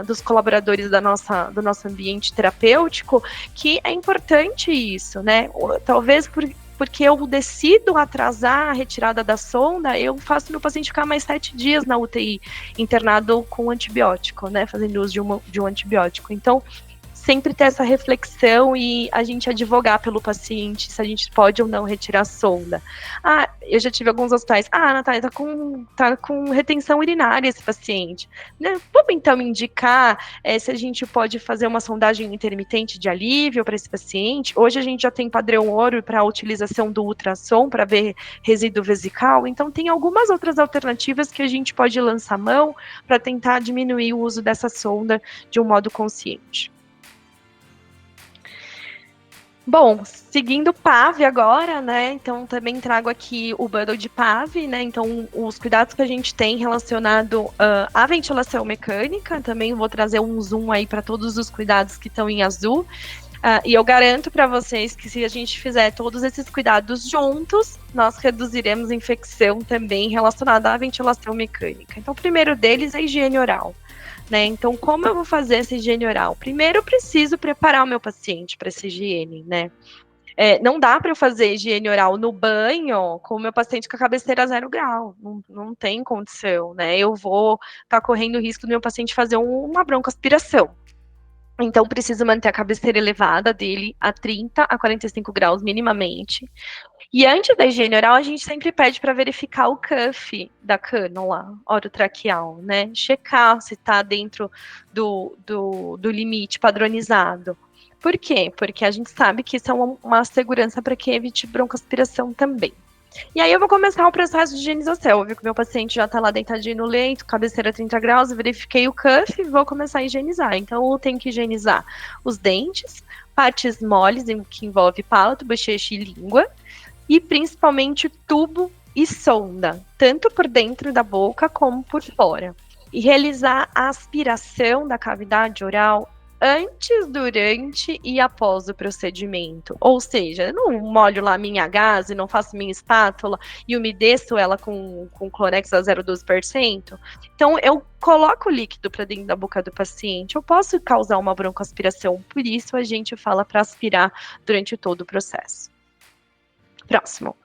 C: dos colaboradores do nosso ambiente terapêutico, que é importante isso, né? Talvez por porque eu decido atrasar a retirada da sonda, eu faço meu paciente ficar mais 7 dias na UTI, internado com antibiótico, né, fazendo uso de um antibiótico. Então, sempre ter essa reflexão e a gente advogar pelo paciente, se a gente pode ou não retirar a sonda. Eu já tive alguns hospitais, Natália, tá com retenção urinária esse paciente, né? Vamos então indicar se a gente pode fazer uma sondagem intermitente de alívio para esse paciente. Hoje a gente já tem padrão ouro para a utilização do ultrassom para ver resíduo vesical, então tem algumas outras alternativas que a gente pode lançar mão para tentar diminuir o uso dessa sonda de um modo consciente. Bom, seguindo PAV agora, né, então também trago aqui o bundle de PAV, né, então os cuidados que a gente tem relacionado à ventilação mecânica, também vou trazer um zoom aí para todos os cuidados que estão em azul, e eu garanto para vocês que se a gente fizer todos esses cuidados juntos, nós reduziremos a infecção também relacionada à ventilação mecânica. Então o primeiro deles é a higiene oral. Né? Então, como eu vou fazer essa higiene oral? Primeiro, eu preciso preparar o meu paciente para essa higiene, né? Não dá para eu fazer higiene oral no banho com o meu paciente com a cabeceira 0 grau. Não tem condição, né? Eu vou estar correndo o risco do meu paciente fazer uma broncoaspiração. Então, preciso manter a cabeceira elevada dele a 30 a 45 graus minimamente. E antes da higiene oral, a gente sempre pede para verificar o cuff da cânula orotraqueal, né? Checar se está dentro do limite padronizado. Por quê? Porque a gente sabe que isso é uma segurança para que evite broncoaspiração também. E aí eu vou começar o processo de higienização. Eu vi que meu paciente já está lá deitadinho no leito, cabeceira 30 graus, eu verifiquei o cuff e vou começar a higienizar. Então eu tenho que higienizar os dentes, partes moles, que envolve palato, bochecha e língua, e principalmente tubo e sonda, tanto por dentro da boca como por fora. E realizar a aspiração da cavidade oral antes, durante e após o procedimento. Ou seja, eu não molho lá minha gaze, não faço minha espátula e umedeço ela com Clorex a 0,12%. Então, eu coloco o líquido para dentro da boca do paciente, eu posso causar uma broncoaspiração, por isso a gente fala para aspirar durante todo o processo. Próximo.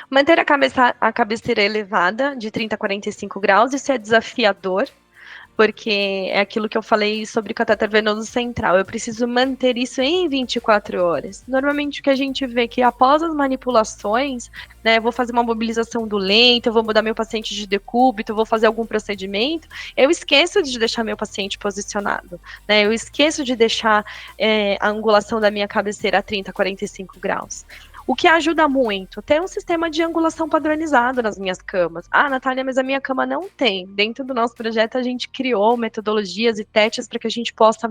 C: Manter a cabeceira elevada de 30 a 45 graus, isso é desafiador, porque é aquilo que eu falei sobre o catéter venoso central. Eu preciso manter isso em 24 horas. Normalmente o que a gente vê é que após as manipulações, né, eu vou fazer uma mobilização do leito, eu vou mudar meu paciente de decúbito, eu vou fazer algum procedimento, eu esqueço de deixar meu paciente posicionado, né, eu esqueço de deixar a angulação da minha cabeceira a 30 a 45 graus. O que ajuda muito, ter um sistema de angulação padronizado nas minhas camas. Natália, mas a minha cama não tem. Dentro do nosso projeto, a gente criou metodologias e testes para que a gente possa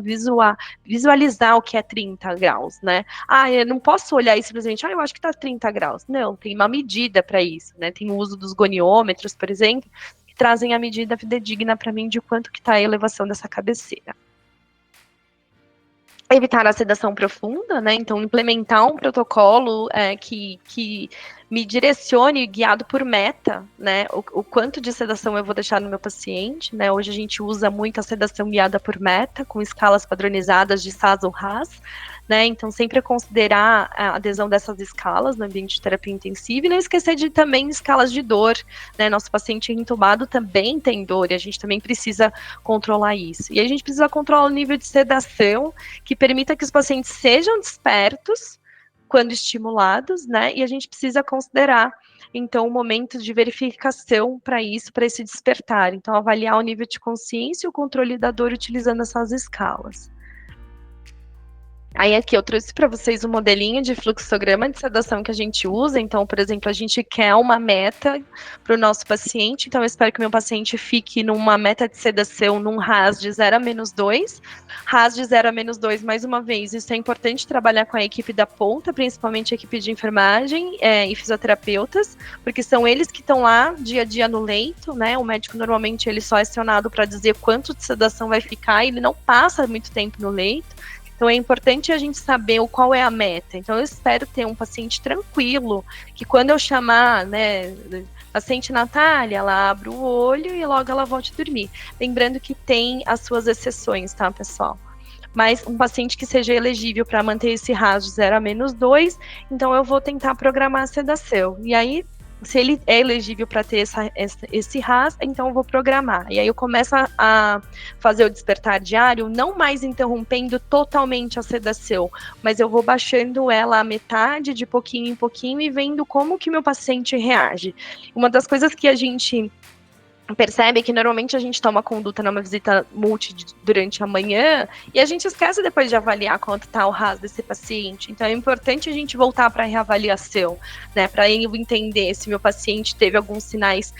C: visualizar o que é 30 graus, né? Eu não posso olhar e simplesmente, eu acho que está 30 graus. Não, tem uma medida para isso, né? Tem o uso dos goniômetros, por exemplo, que trazem a medida fidedigna para mim de quanto que está a elevação dessa cabeceira. Evitar a sedação profunda, né? Então, implementar um protocolo que me direcione, guiado por meta, né? O quanto de sedação eu vou deixar no meu paciente, né? Hoje a gente usa muito a sedação guiada por meta, com escalas padronizadas de SAS ou RAS, né? Então, sempre considerar a adesão dessas escalas no ambiente de terapia intensiva e não esquecer de também escalas de dor, né? Nosso paciente entubado também tem dor e a gente também precisa controlar isso. E a gente precisa controlar o nível de sedação que permita que os pacientes sejam despertos quando estimulados, né? E a gente precisa considerar, então, o momento de verificação para isso, para esse despertar. Então, avaliar o nível de consciência e o controle da dor utilizando essas escalas. Aí aqui eu trouxe para vocês um modelinho de fluxograma de sedação que a gente usa. Então, por exemplo, a gente quer uma meta para o nosso paciente. Então, eu espero que o meu paciente fique numa meta de sedação num RAS de 0 a -2. RAS de 0 a -2, mais uma vez, isso é importante trabalhar com a equipe da ponta, principalmente a equipe de enfermagem e fisioterapeutas, porque são eles que estão lá dia a dia no leito, né? O médico normalmente ele só é acionado para dizer quanto de sedação vai ficar, e ele não passa muito tempo no leito. Então, é importante a gente saber qual é a meta. Então, eu espero ter um paciente tranquilo, que quando eu chamar, né, paciente Natália, ela abre o olho e logo ela volte a dormir. Lembrando que tem as suas exceções, tá, pessoal? mas um paciente que seja elegível para manter esse RAS de 0 a -2, então eu vou tentar programar a sedação. E aí, se ele é elegível para ter esse RAS, então eu vou programar. E aí eu começo a fazer o despertar diário, não mais interrompendo totalmente a sedação, mas eu vou baixando ela à metade, de pouquinho em pouquinho, e vendo como que meu paciente reage. Uma das coisas que a gente percebe que normalmente a gente toma conduta numa visita multi durante a manhã e a gente esquece depois de avaliar quanto está o RAS desse paciente. Então é importante a gente voltar para a reavaliação, né, para eu entender se meu paciente teve alguns sinais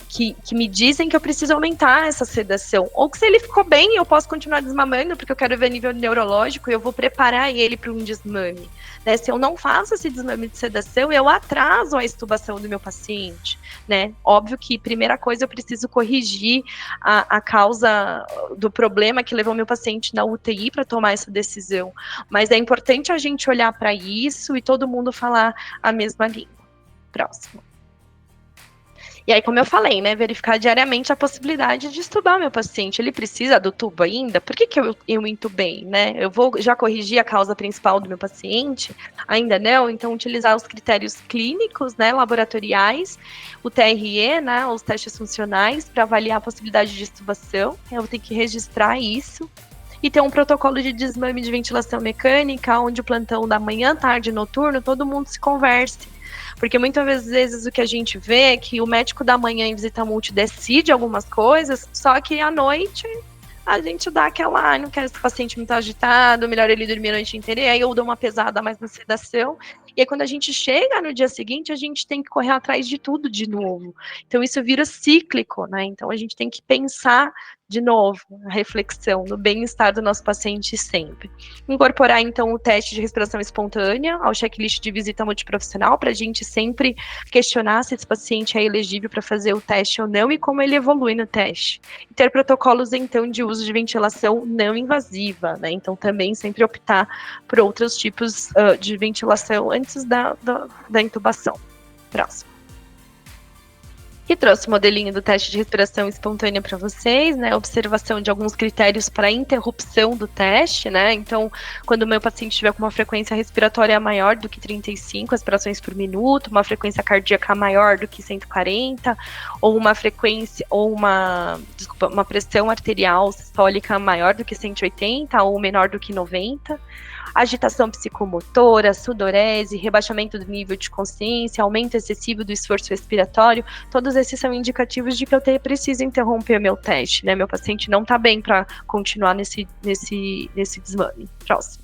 C: que me dizem que eu preciso aumentar essa sedação, ou que se ele ficou bem, eu posso continuar desmamando, porque eu quero ver nível neurológico e eu vou preparar ele para um desmame. Né? Se eu não faço esse desmame de sedação, eu atraso a extubação do meu paciente. Né? Óbvio que, primeira coisa, eu preciso corrigir a causa do problema que levou meu paciente na UTI para tomar essa decisão. Mas é importante a gente olhar para isso e todo mundo falar a mesma língua. Próximo. E aí, como eu falei, né, verificar diariamente a possibilidade de estubar meu paciente. Ele precisa do tubo ainda? Por que eu intubei, né? Eu vou já corrigir a causa principal do meu paciente? Ainda não? Então, utilizar os critérios clínicos, né, laboratoriais, o TRE, né, os testes funcionais, para avaliar a possibilidade de extubação. Eu tenho que registrar isso. E ter um protocolo de desmame de ventilação mecânica, onde o plantão da manhã, tarde e noturno, todo mundo se converse. Porque muitas vezes o que a gente vê é que o médico da manhã em visita multi decide algumas coisas, só que à noite a gente dá aquela, não quero esse paciente muito agitado, melhor ele dormir a noite inteira, e aí eu dou uma pesada mais na sedação. E aí quando a gente chega no dia seguinte, a gente tem que correr atrás de tudo de novo. Então isso vira cíclico, né? Então a gente tem que pensar de novo, a reflexão no bem-estar do nosso paciente sempre. Incorporar, então, o teste de respiração espontânea ao checklist de visita multiprofissional, para a gente sempre questionar se esse paciente é elegível para fazer o teste ou não e como ele evolui no teste. E ter protocolos, então, de uso de ventilação não invasiva, né? Então, também sempre optar por outros tipos de ventilação antes da intubação. Próximo. E trouxe o modelinho do teste de respiração espontânea para vocês, né? Observação de alguns critérios para interrupção do teste, né? Então, quando o meu paciente estiver com uma frequência respiratória maior do que 35 respirações por minuto, uma frequência cardíaca maior do que 140, ou uma frequência, ou uma pressão arterial sistólica maior do que 180 ou menor do que 90. Agitação psicomotora, sudorese, rebaixamento do nível de consciência, aumento excessivo do esforço respiratório, todos esses são indicativos de que eu preciso interromper meu teste, né? Meu paciente não está bem para continuar nesse desmame. Próximo.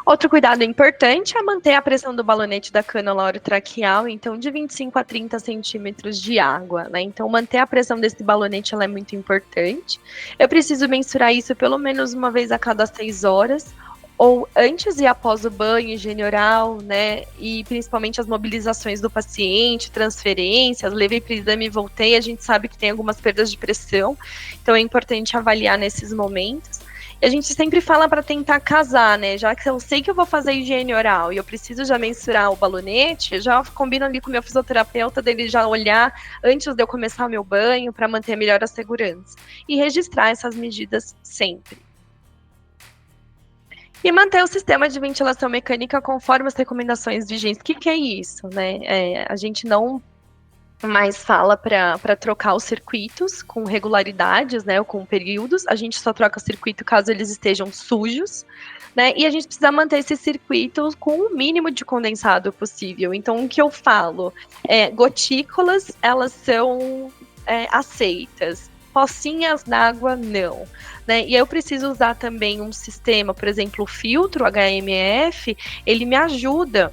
C: Outro cuidado importante é manter a pressão do balonete da cânula orotraqueal, então, de 25 a 30 centímetros de água, né? Então, manter a pressão desse balonete ela é muito importante. Eu preciso mensurar isso pelo menos uma vez a cada 6 horas, ou antes e após o banho, higiene oral, né? E principalmente as mobilizações do paciente, transferências, levei para o exame e voltei, a gente sabe que tem algumas perdas de pressão, então é importante avaliar nesses momentos. E a gente sempre fala para tentar casar, né? Já que eu sei que eu vou fazer higiene oral e eu preciso já mensurar o balonete, eu já combino ali com o meu fisioterapeuta dele já olhar antes de eu começar o meu banho para manter melhor a segurança. E registrar essas medidas sempre. E manter o sistema de ventilação mecânica conforme as recomendações vigentes. O que é isso, né? A gente não mais fala para trocar os circuitos com regularidades, né, ou com períodos. A gente só troca o circuito caso eles estejam sujos, né, e a gente precisa manter esse circuito com o mínimo de condensado possível. Então, o que eu falo? Gotículas, elas são aceitas. Pocinhas d'água, não. Né? E eu preciso usar também um sistema, por exemplo, o filtro HMF, ele me ajuda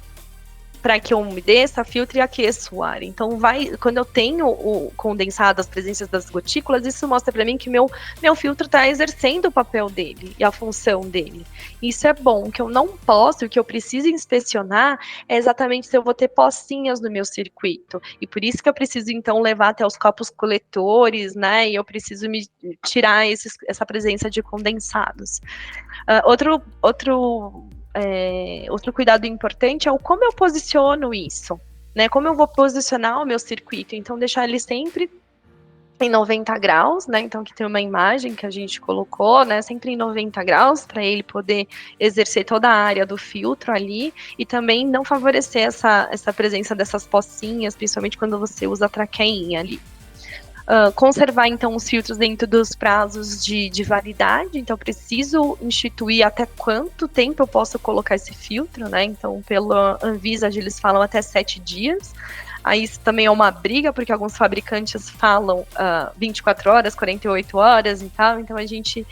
C: para que eu umedeça, filtre e aqueça o ar. Então, quando eu tenho o condensado, as presenças das gotículas, isso mostra para mim que meu filtro está exercendo o papel dele e a função dele. Isso é bom. O que eu não posso, o que eu preciso inspecionar é exatamente se eu vou ter pocinhas no meu circuito. E por isso que eu preciso, então, levar até os copos coletores, né? E eu preciso me tirar essa presença de condensados. Outro cuidado importante é o como eu posiciono isso, né? Como eu vou posicionar o meu circuito. Então, deixar ele sempre em 90 graus, né? Então, aqui tem uma imagem que a gente colocou, né? Sempre em 90 graus, para ele poder exercer toda a área do filtro ali e também não favorecer essa presença dessas pocinhas, principalmente quando você usa a traqueinha ali. Conservar, então, os filtros dentro dos prazos de validade, então preciso instituir até quanto tempo eu posso colocar esse filtro, né? Então, pela Anvisa, eles falam até 7 dias. Aí isso também é uma briga, porque alguns fabricantes falam 24 horas, 48 horas e tal. Então a gente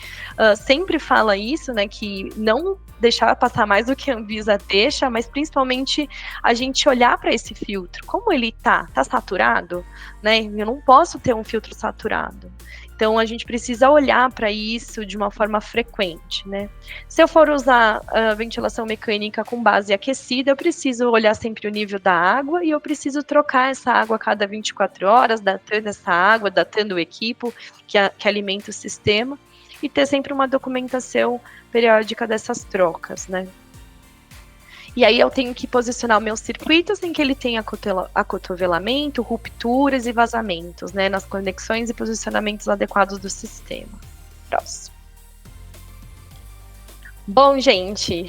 C: sempre fala isso, né? Que não deixar passar mais do que a Anvisa deixa, mas principalmente a gente olhar para esse filtro. Como ele tá saturado, né? Eu não posso ter um filtro saturado. Então, a gente precisa olhar para isso de uma forma frequente, né? Se eu for usar a ventilação mecânica com base aquecida, eu preciso olhar sempre o nível da água e eu preciso trocar essa água a cada 24 horas, datando essa água, datando o equipo que alimenta o sistema e ter sempre uma documentação periódica dessas trocas, né? E aí eu tenho que posicionar meus circuitos em que ele tenha acotovelamento, rupturas e vazamentos, né, nas conexões e posicionamentos adequados do sistema. Próximo. Bom, gente,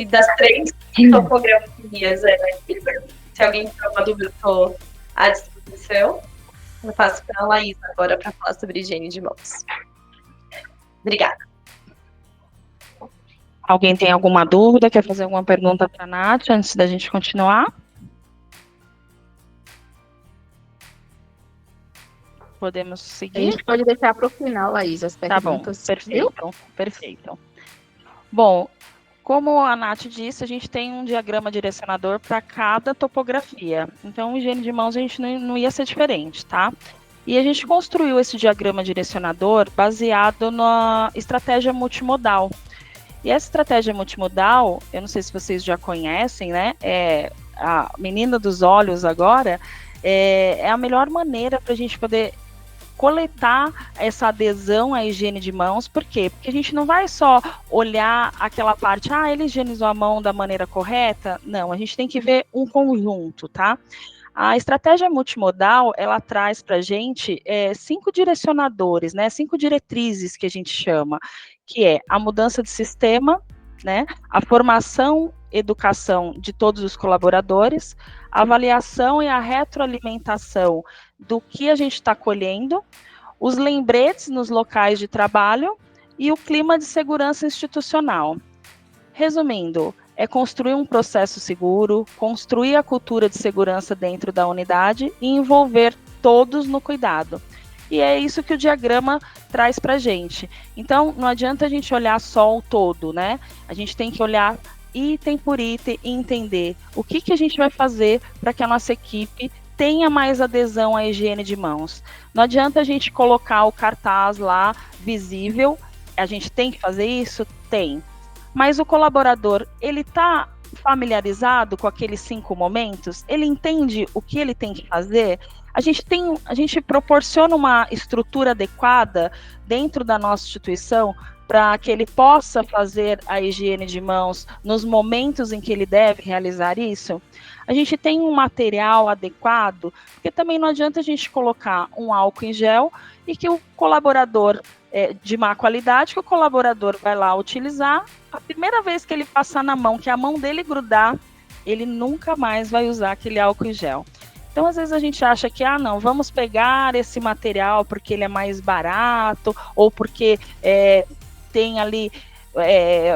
C: das 3 topografias, se alguém tiver uma dúvida, estou à disposição. Eu passo para a Laís agora para falar sobre higiene de mãos. Obrigada.
B: Alguém tem alguma dúvida? Quer fazer alguma pergunta para a Nath antes da gente continuar? Podemos
A: A
B: seguir?
A: gente pode deixar para o final, Laís, as perguntas.
B: Tá bom, perfeito. Bom, como a Nath disse, a gente tem um diagrama direcionador para cada topografia. Então, higiene de mãos a gente não ia ser diferente, tá? E a gente construiu esse diagrama direcionador baseado na estratégia multimodal. E essa estratégia multimodal, eu não sei se vocês já conhecem, né? A menina dos olhos agora é a melhor maneira para a gente poder coletar essa adesão à higiene de mãos. Por quê? Porque a gente não vai só olhar aquela parte, ele higienizou a mão da maneira correta. Não, a gente tem que ver um conjunto, tá? A estratégia multimodal, ela traz para a gente 5 direcionadores, né? 5 diretrizes que a gente chama, que é a mudança de sistema, né? A formação, educação de todos os colaboradores, a avaliação e a retroalimentação do que a gente está colhendo, os lembretes nos locais de trabalho e o clima de segurança institucional. Resumindo, é construir um processo seguro, construir a cultura de segurança dentro da unidade e envolver todos no cuidado. E é isso que o diagrama traz para a gente. Então, não adianta a gente olhar só o todo, né? A gente tem que olhar item por item e entender o que a gente vai fazer para que a nossa equipe tenha mais adesão à higiene de mãos. Não adianta a gente colocar o cartaz lá visível, a gente tem que fazer isso? Tem. Mas o colaborador, ele está familiarizado com aqueles 5 momentos? Ele entende o que ele tem que fazer? A gente proporciona uma estrutura adequada dentro da nossa instituição para que ele possa fazer a higiene de mãos nos momentos em que ele deve realizar isso? A gente tem um material adequado, porque também não adianta a gente colocar um álcool em gel e que o colaborador de má qualidade, que o colaborador vai lá utilizar, a primeira vez que ele passar na mão, que a mão dele grudar, ele nunca mais vai usar aquele álcool em gel. Então, às vezes a gente acha que, não, vamos pegar esse material porque ele é mais barato, ou porque tem ali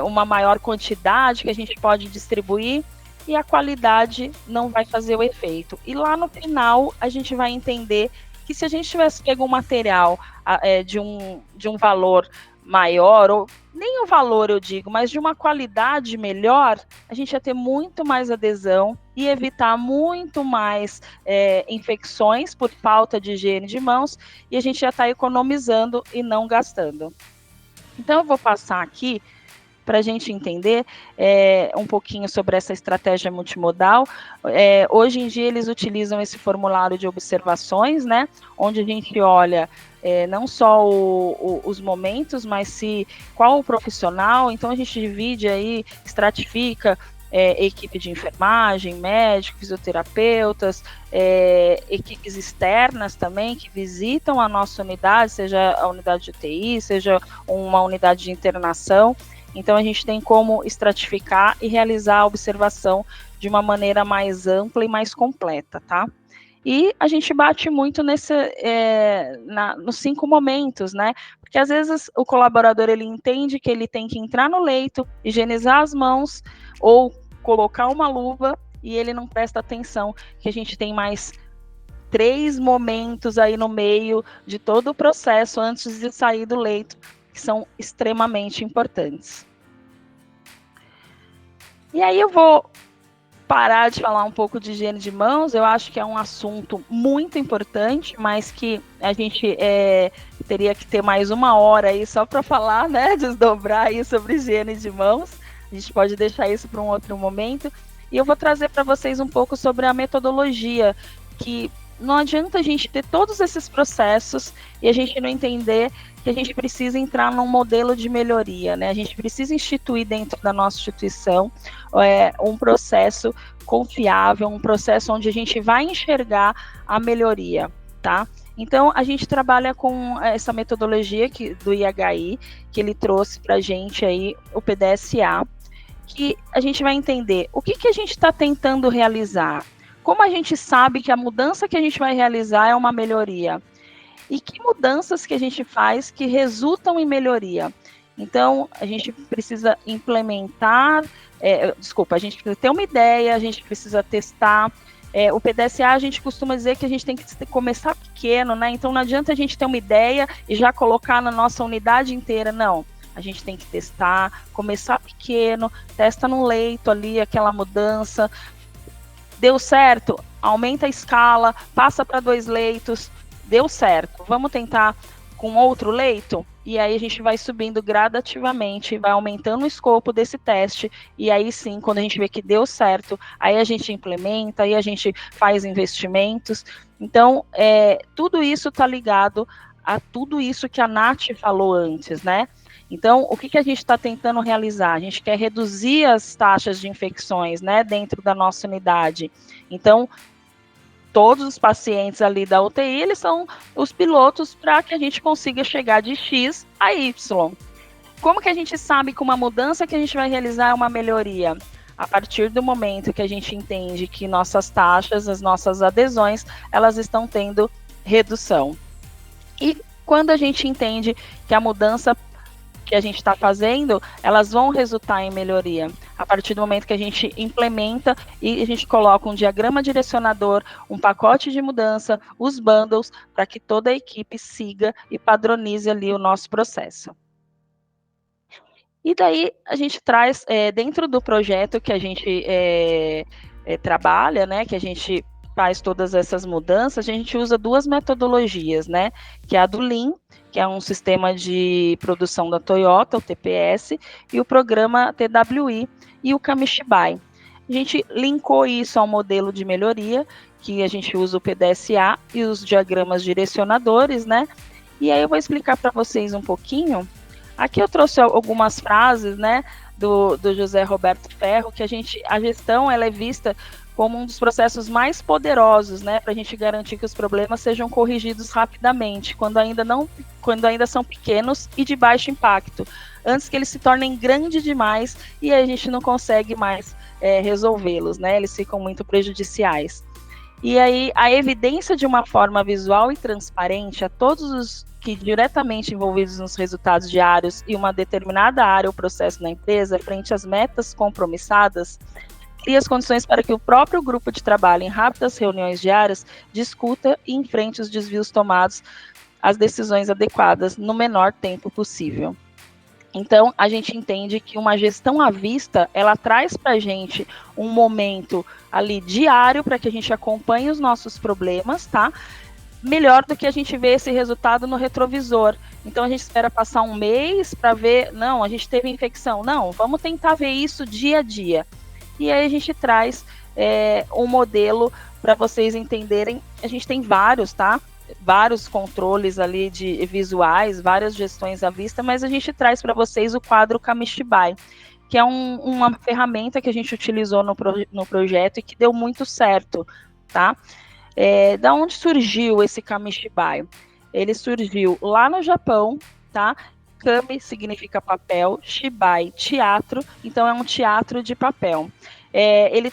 B: uma maior quantidade que a gente pode distribuir, e a qualidade não vai fazer o efeito. E lá no final, a gente vai entender que se a gente tivesse pego um material de um valor maior, ou nem o valor eu digo, mas de uma qualidade melhor, a gente ia ter muito mais adesão e evitar muito mais infecções por falta de higiene de mãos, e a gente já está economizando e não gastando. Então eu vou passar aqui para a gente entender um pouquinho sobre essa estratégia multimodal. Hoje em dia eles utilizam esse formulário de observações, né, onde a gente olha não só os momentos, mas qual o profissional. Então a gente divide aí, estratifica equipe de enfermagem, médico, fisioterapeutas, equipes externas também que visitam a nossa unidade, seja a unidade de UTI, seja uma unidade de internação. Então, a gente tem como estratificar e realizar a observação de uma maneira mais ampla e mais completa, tá? E a gente bate muito nos 5 momentos, né? Porque às vezes o colaborador ele entende que ele tem que entrar no leito, higienizar as mãos ou colocar uma luva e ele não presta atenção que a gente tem mais 3 momentos aí no meio de todo o processo antes de sair do leito, que são extremamente importantes. E aí eu vou parar de falar um pouco de higiene de mãos. Eu acho que é um assunto muito importante, mas que a gente teria que ter mais 1 hora aí só para falar, né, desdobrar aí sobre higiene de mãos. A gente pode deixar isso para um outro momento. E eu vou trazer para vocês um pouco sobre a metodologia, que não adianta a gente ter todos esses processos e a gente não entender que a gente precisa entrar num modelo de melhoria, né? A gente precisa instituir dentro da nossa instituição um processo confiável, um processo onde a gente vai enxergar a melhoria, tá? Então, a gente trabalha com essa metodologia do IHI, que ele trouxe para a gente aí, o PDSA, que a gente vai entender o que a gente está tentando realizar, como a gente sabe que a mudança que a gente vai realizar é uma melhoria, e que mudanças que a gente faz que resultam em melhoria. Então, a gente precisa implementar, a gente precisa ter uma ideia, a gente precisa testar. O PDSA, a gente costuma dizer que a gente tem que começar pequeno, né? Então, não adianta a gente ter uma ideia e já colocar na nossa unidade inteira, não. A gente tem que testar, começar pequeno, testa no leito ali, aquela mudança. Deu certo? Aumenta a escala, passa para 2 leitos. Deu certo, vamos tentar com outro leito? E aí a gente vai subindo gradativamente, vai aumentando o escopo desse teste, e aí sim, quando a gente vê que deu certo, aí a gente implementa, aí a gente faz investimentos. Então, tudo isso está ligado a tudo isso que a Nath falou antes, né? Então, o que a gente está tentando realizar? A gente quer reduzir as taxas de infecções, né, dentro da nossa unidade. Então, todos os pacientes ali da UTI, eles são os pilotos para que a gente consiga chegar de X a Y. Como que a gente sabe que uma mudança que a gente vai realizar é uma melhoria? A partir do momento que a gente entende que nossas taxas, as nossas adesões, elas estão tendo redução. E quando a gente entende que a mudança que a gente está fazendo, elas vão resultar em melhoria. A partir do momento que a gente implementa e a gente coloca um diagrama direcionador, um pacote de mudança, os bundles, para que toda a equipe siga e padronize ali o nosso processo. E daí a gente traz, dentro do projeto que a gente trabalha, né, que a gente faz todas essas mudanças, a gente usa 2 metodologias, né, que é a do Lean, que é um sistema de produção da Toyota, o TPS, e o programa TWI e o Kamishibai. A gente linkou isso ao modelo de melhoria, que a gente usa o PDSA e os diagramas direcionadores, né? E aí eu vou explicar para vocês um pouquinho. Aqui eu trouxe algumas frases, né, do José Roberto Ferro, que a gestão ela é vista como um dos processos mais poderosos, né, para a gente garantir que os problemas sejam corrigidos rapidamente, quando ainda são pequenos e de baixo impacto, antes que eles se tornem grandes demais e a gente não consegue mais resolvê-los, né, eles ficam muito prejudiciais. E aí a evidência de uma forma visual e transparente a todos os que diretamente envolvidos nos resultados diários e uma determinada área ou processo na empresa, frente às metas compromissadas, cria as condições para que o próprio grupo de trabalho, em rápidas reuniões diárias, discuta e enfrente os desvios tomados, as decisões adequadas no menor tempo possível. Então, a gente entende que uma gestão à vista, ela traz para a gente um momento ali diário para que a gente acompanhe os nossos problemas, tá? Melhor do que a gente ver esse resultado no retrovisor. Então, a gente espera passar um mês para ver, não, a gente teve infecção. Não, vamos tentar ver isso dia a dia. E aí a gente traz um modelo para vocês entenderem. A gente tem vários, tá? Vários controles ali de visuais, várias gestões à vista, mas a gente traz para vocês o quadro Kamishibai, que é uma ferramenta que a gente utilizou no projeto e que deu muito certo, tá? Da onde surgiu esse Kamishibai? Ele surgiu lá no Japão, tá? Kami significa papel, Shibai, teatro, então é um teatro de papel. Ele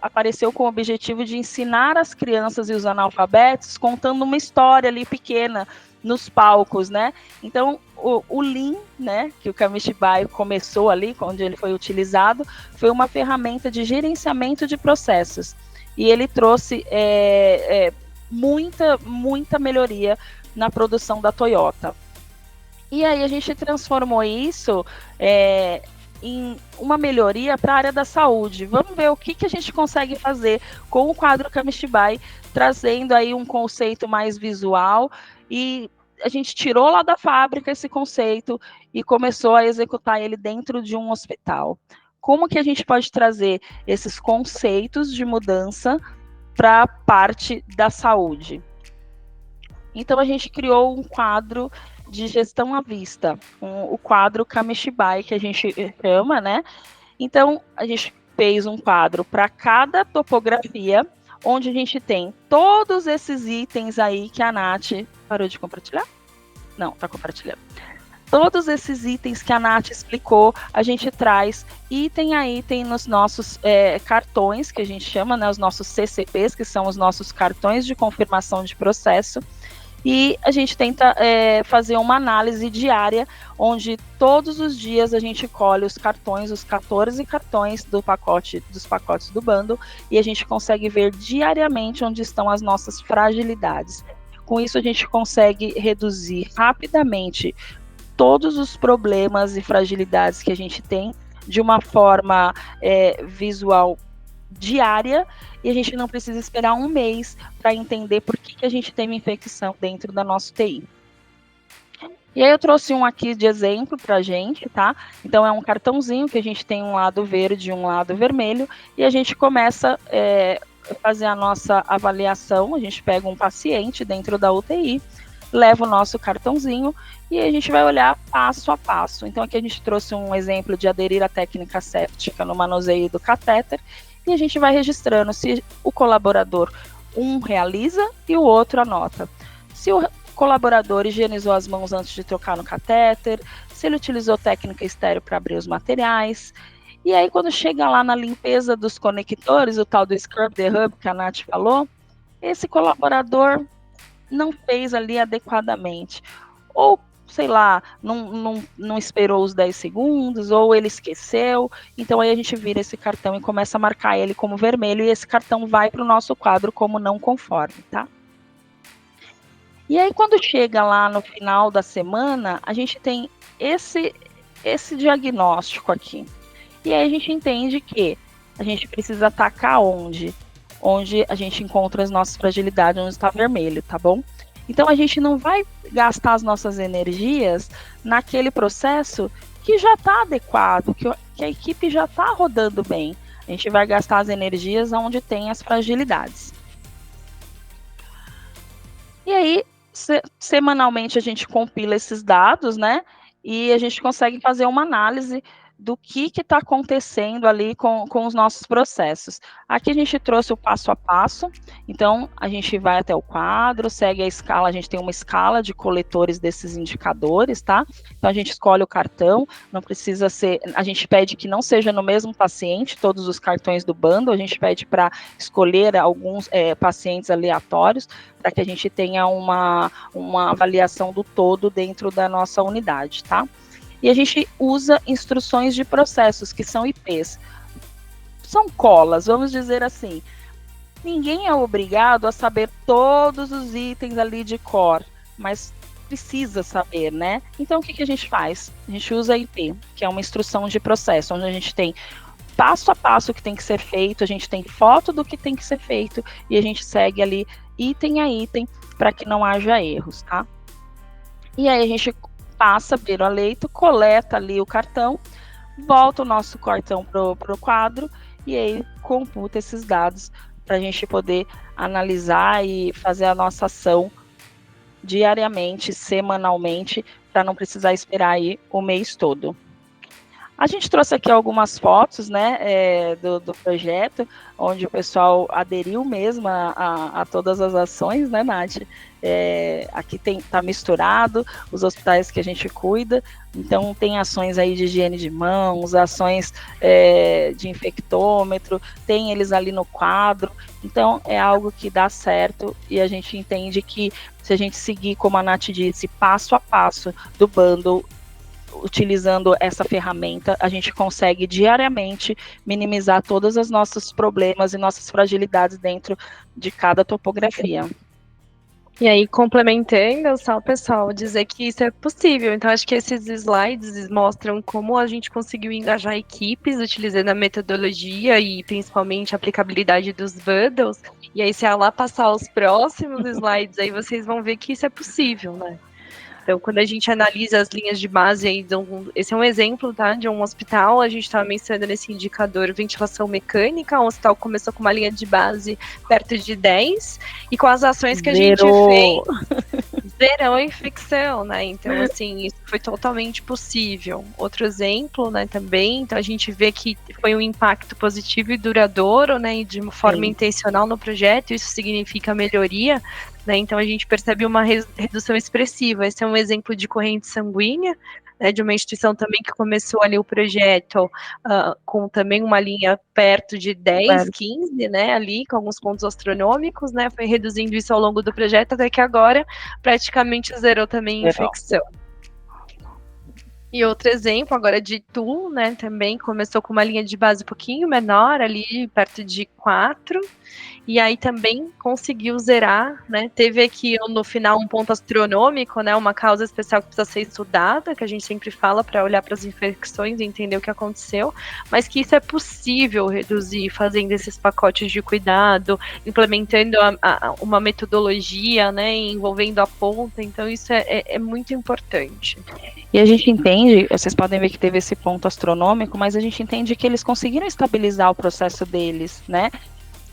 B: apareceu com o objetivo de ensinar as crianças e os analfabetos contando uma história ali pequena nos palcos, né? Então, o Lean, né, que o Kamishibai começou ali, onde ele foi utilizado, foi uma ferramenta de gerenciamento de processos. E ele trouxe muita melhoria na produção da Toyota. E aí a gente transformou isso em uma melhoria para a área da saúde. Vamos ver o que a gente consegue fazer com o quadro Kamishibai, trazendo aí um conceito mais visual, e a gente tirou lá da fábrica esse conceito e começou a executar ele dentro de um hospital. Como que a gente pode trazer esses conceitos de mudança para a parte da saúde? Então a gente criou um quadro de gestão à vista, o quadro Kamishibai, que a gente chama, né? Então a gente fez um quadro para cada topografia, onde a gente tem todos esses itens aí que a Nath parou de compartilhar? Não, está compartilhando. Todos esses itens que a Nath explicou, a gente traz item a item nos nossos cartões, que a gente chama, né, os nossos CCPs, que são os nossos cartões de confirmação de processo, e a gente tenta fazer uma análise diária, onde todos os dias a gente colhe os cartões, os 14 cartões dos pacotes do bundle, e a gente consegue ver diariamente onde estão as nossas fragilidades. Com isso, a gente consegue reduzir rapidamente todos os problemas e fragilidades que a gente tem de uma forma visual diária, e a gente não precisa esperar um mês para entender por que a gente teve infecção dentro da nossa UTI. E aí eu trouxe um aqui de exemplo para a gente, tá? Então é um cartãozinho que a gente tem um lado verde e um lado vermelho, e a gente começa a fazer a nossa avaliação. A gente pega um paciente dentro da UTI, leva o nosso cartãozinho e a gente vai olhar passo a passo. Então aqui a gente trouxe um exemplo de aderir à técnica séptica no manuseio do catéter, e a gente vai registrando se o colaborador, um realiza e o outro anota. Se o colaborador higienizou as mãos antes de trocar no catéter, se ele utilizou técnica estéreo para abrir os materiais. E aí quando chega lá na limpeza dos conectores, o tal do Scrub the Hub que a Nath falou, esse colaborador não fez ali adequadamente, ou sei lá, não esperou os 10 segundos, ou ele esqueceu. Então aí a gente vira esse cartão e começa a marcar ele como vermelho, e esse cartão vai para o nosso quadro como não conforme, tá? E aí quando chega lá no final da semana, a gente tem esse diagnóstico aqui, e aí a gente entende que a gente precisa atacar onde a gente encontra as nossas fragilidades, onde está vermelho, tá bom? Então a gente não vai gastar as nossas energias naquele processo que já está adequado, que a equipe já está rodando bem. A gente vai gastar as energias onde tem as fragilidades. E aí, semanalmente a gente compila esses dados, né? E a gente consegue fazer uma análise do que está acontecendo ali com os nossos processos. Aqui a gente trouxe o passo a passo, então a gente vai até o quadro, segue a escala, a gente tem uma escala de coletores desses indicadores, tá? Então a gente escolhe o cartão, não precisa ser, a gente pede que não seja no mesmo paciente, todos os cartões do bundle, a gente pede para escolher alguns pacientes aleatórios, para que a gente tenha uma avaliação do todo dentro da nossa unidade, tá? E a gente usa instruções de processos, que são IPs. São colas, vamos dizer assim. Ninguém é obrigado a saber todos os itens ali de cor, mas precisa saber, né? Então, o que a gente faz? A gente usa a IP, que é uma instrução de processo, onde a gente tem passo a passo o que tem que ser feito, a gente tem foto do que tem que ser feito, e a gente segue ali item a item, para que não haja erros, tá? E aí a gente passa beiro a leito, coleta ali o cartão, volta o nosso cartão pro quadro, e aí computa esses dados para a gente poder analisar e fazer a nossa ação diariamente, semanalmente, para não precisar esperar aí o mês todo. A gente trouxe aqui algumas fotos, né, do projeto, onde o pessoal aderiu mesmo a todas as ações, né, Nath? Aqui tá misturado os hospitais que a gente cuida, então tem ações aí de higiene de mãos, ações de infectômetro, tem eles ali no quadro, então é algo que dá certo e a gente entende que se a gente seguir, como a Nath disse, passo a passo do bundle, utilizando essa ferramenta, a gente consegue diariamente minimizar todos os nossos problemas e nossas fragilidades dentro de cada topografia.
C: E aí, complementando, só, pessoal, dizer que isso é possível. Então, acho que esses slides mostram como a gente conseguiu engajar equipes utilizando a metodologia e principalmente a aplicabilidade dos bundles. E aí, se ela passar os próximos slides, aí vocês vão ver que isso é possível, né? Então, quando a gente analisa as linhas de base, aí, esse é um exemplo, tá, de um hospital, a gente estava mencionando nesse indicador ventilação mecânica, um hospital começou com uma linha de base perto de 10, e com as ações que a gente fez, zerou a infecção, né, então, assim, isso foi totalmente possível. Outro exemplo, né, também, então a gente vê que foi um impacto positivo e duradouro, né, e de uma forma intencional no projeto, isso significa melhoria, né, então a gente percebe uma redução expressiva. Esse é um exemplo de corrente sanguínea, né, de uma instituição também que começou ali o projeto com também uma linha perto de 10, 15, né, ali com alguns pontos astronômicos, né, foi reduzindo isso ao longo do projeto até que agora praticamente zerou também a infecção. E outro exemplo agora de Itu, né, também começou com uma linha de base um pouquinho menor, ali perto de 4, e aí também conseguiu zerar, né, teve aqui no final um ponto astronômico, né, uma causa especial que precisa ser estudada, que a gente sempre fala para olhar para as infecções e entender o que aconteceu, mas que isso é possível reduzir fazendo esses pacotes de cuidado, implementando uma metodologia, né, envolvendo a ponta, então isso é muito importante.
B: E a gente entende, vocês podem ver que teve esse ponto astronômico, mas a gente entende que eles conseguiram estabilizar o processo deles, né?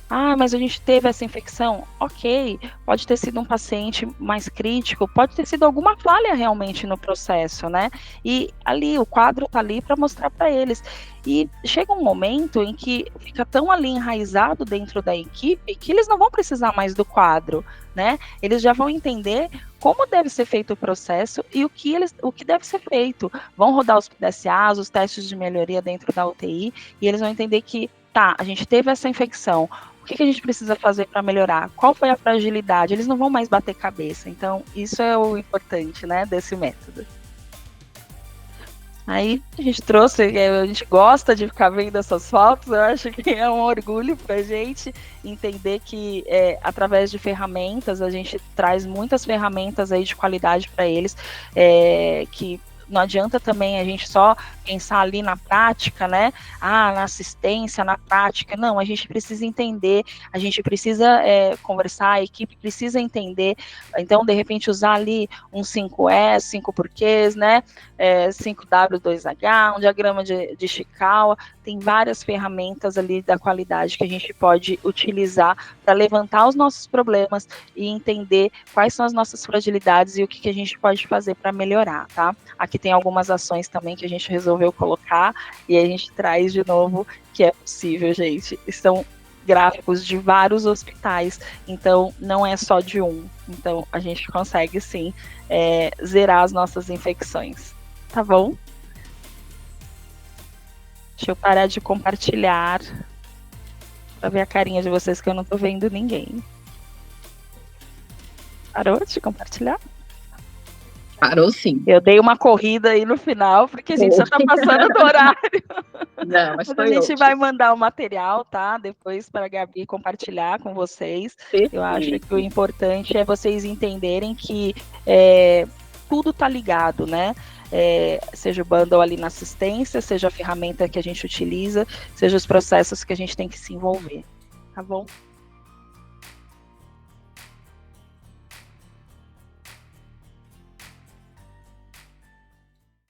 B: Ah, mas a gente teve essa infecção. Ok, pode ter sido um paciente mais crítico, pode ter sido alguma falha realmente no processo, né? E ali, o quadro tá ali para mostrar para eles. E chega um momento em que fica tão ali enraizado dentro da equipe que eles não vão precisar mais do quadro, né? Eles já vão entender como deve ser feito o processo e o que deve ser feito. Vão rodar os PDCAs, os testes de melhoria dentro da UTI, e eles vão entender que, tá, a gente teve essa infecção, o que a gente precisa fazer para melhorar? Qual foi a fragilidade? Eles não vão mais bater cabeça. Então, isso é o importante, né, desse método. Aí a gente trouxe, a gente gosta de ficar vendo essas fotos, eu acho que é um orgulho para a gente entender que através de ferramentas, a gente traz muitas ferramentas aí de qualidade para eles, que não adianta também a gente só pensar ali na prática, né? Na assistência, na prática. Não, a gente precisa entender, a gente precisa conversar, a equipe precisa entender. Então, de repente, usar ali um 5S, 5 porquês, né? 5W2H, um diagrama de Ishikawa. Tem várias ferramentas ali da qualidade que a gente pode utilizar para levantar os nossos problemas e entender quais são as nossas fragilidades e o que a gente pode fazer para melhorar, tá? Aqui tem algumas ações também que a gente resolveu colocar e a gente traz de novo que é possível, gente. São gráficos de vários hospitais, então não é só de um. Então a gente consegue sim zerar as nossas infecções, tá bom? Deixa eu parar de compartilhar para ver a carinha de vocês que eu não tô vendo ninguém. Parou de compartilhar?
A: Parou sim.
B: Eu dei uma corrida aí no final, porque a gente já tá passando do horário.
A: Não, mas
B: a gente vai mandar o material, tá? Depois para a Gabi compartilhar com vocês. Perfeito. Eu acho que o importante é vocês entenderem que tudo tá ligado, né? Seja o bundle ali na assistência, seja a ferramenta que a gente utiliza, seja os processos que a gente tem que se envolver. Tá bom?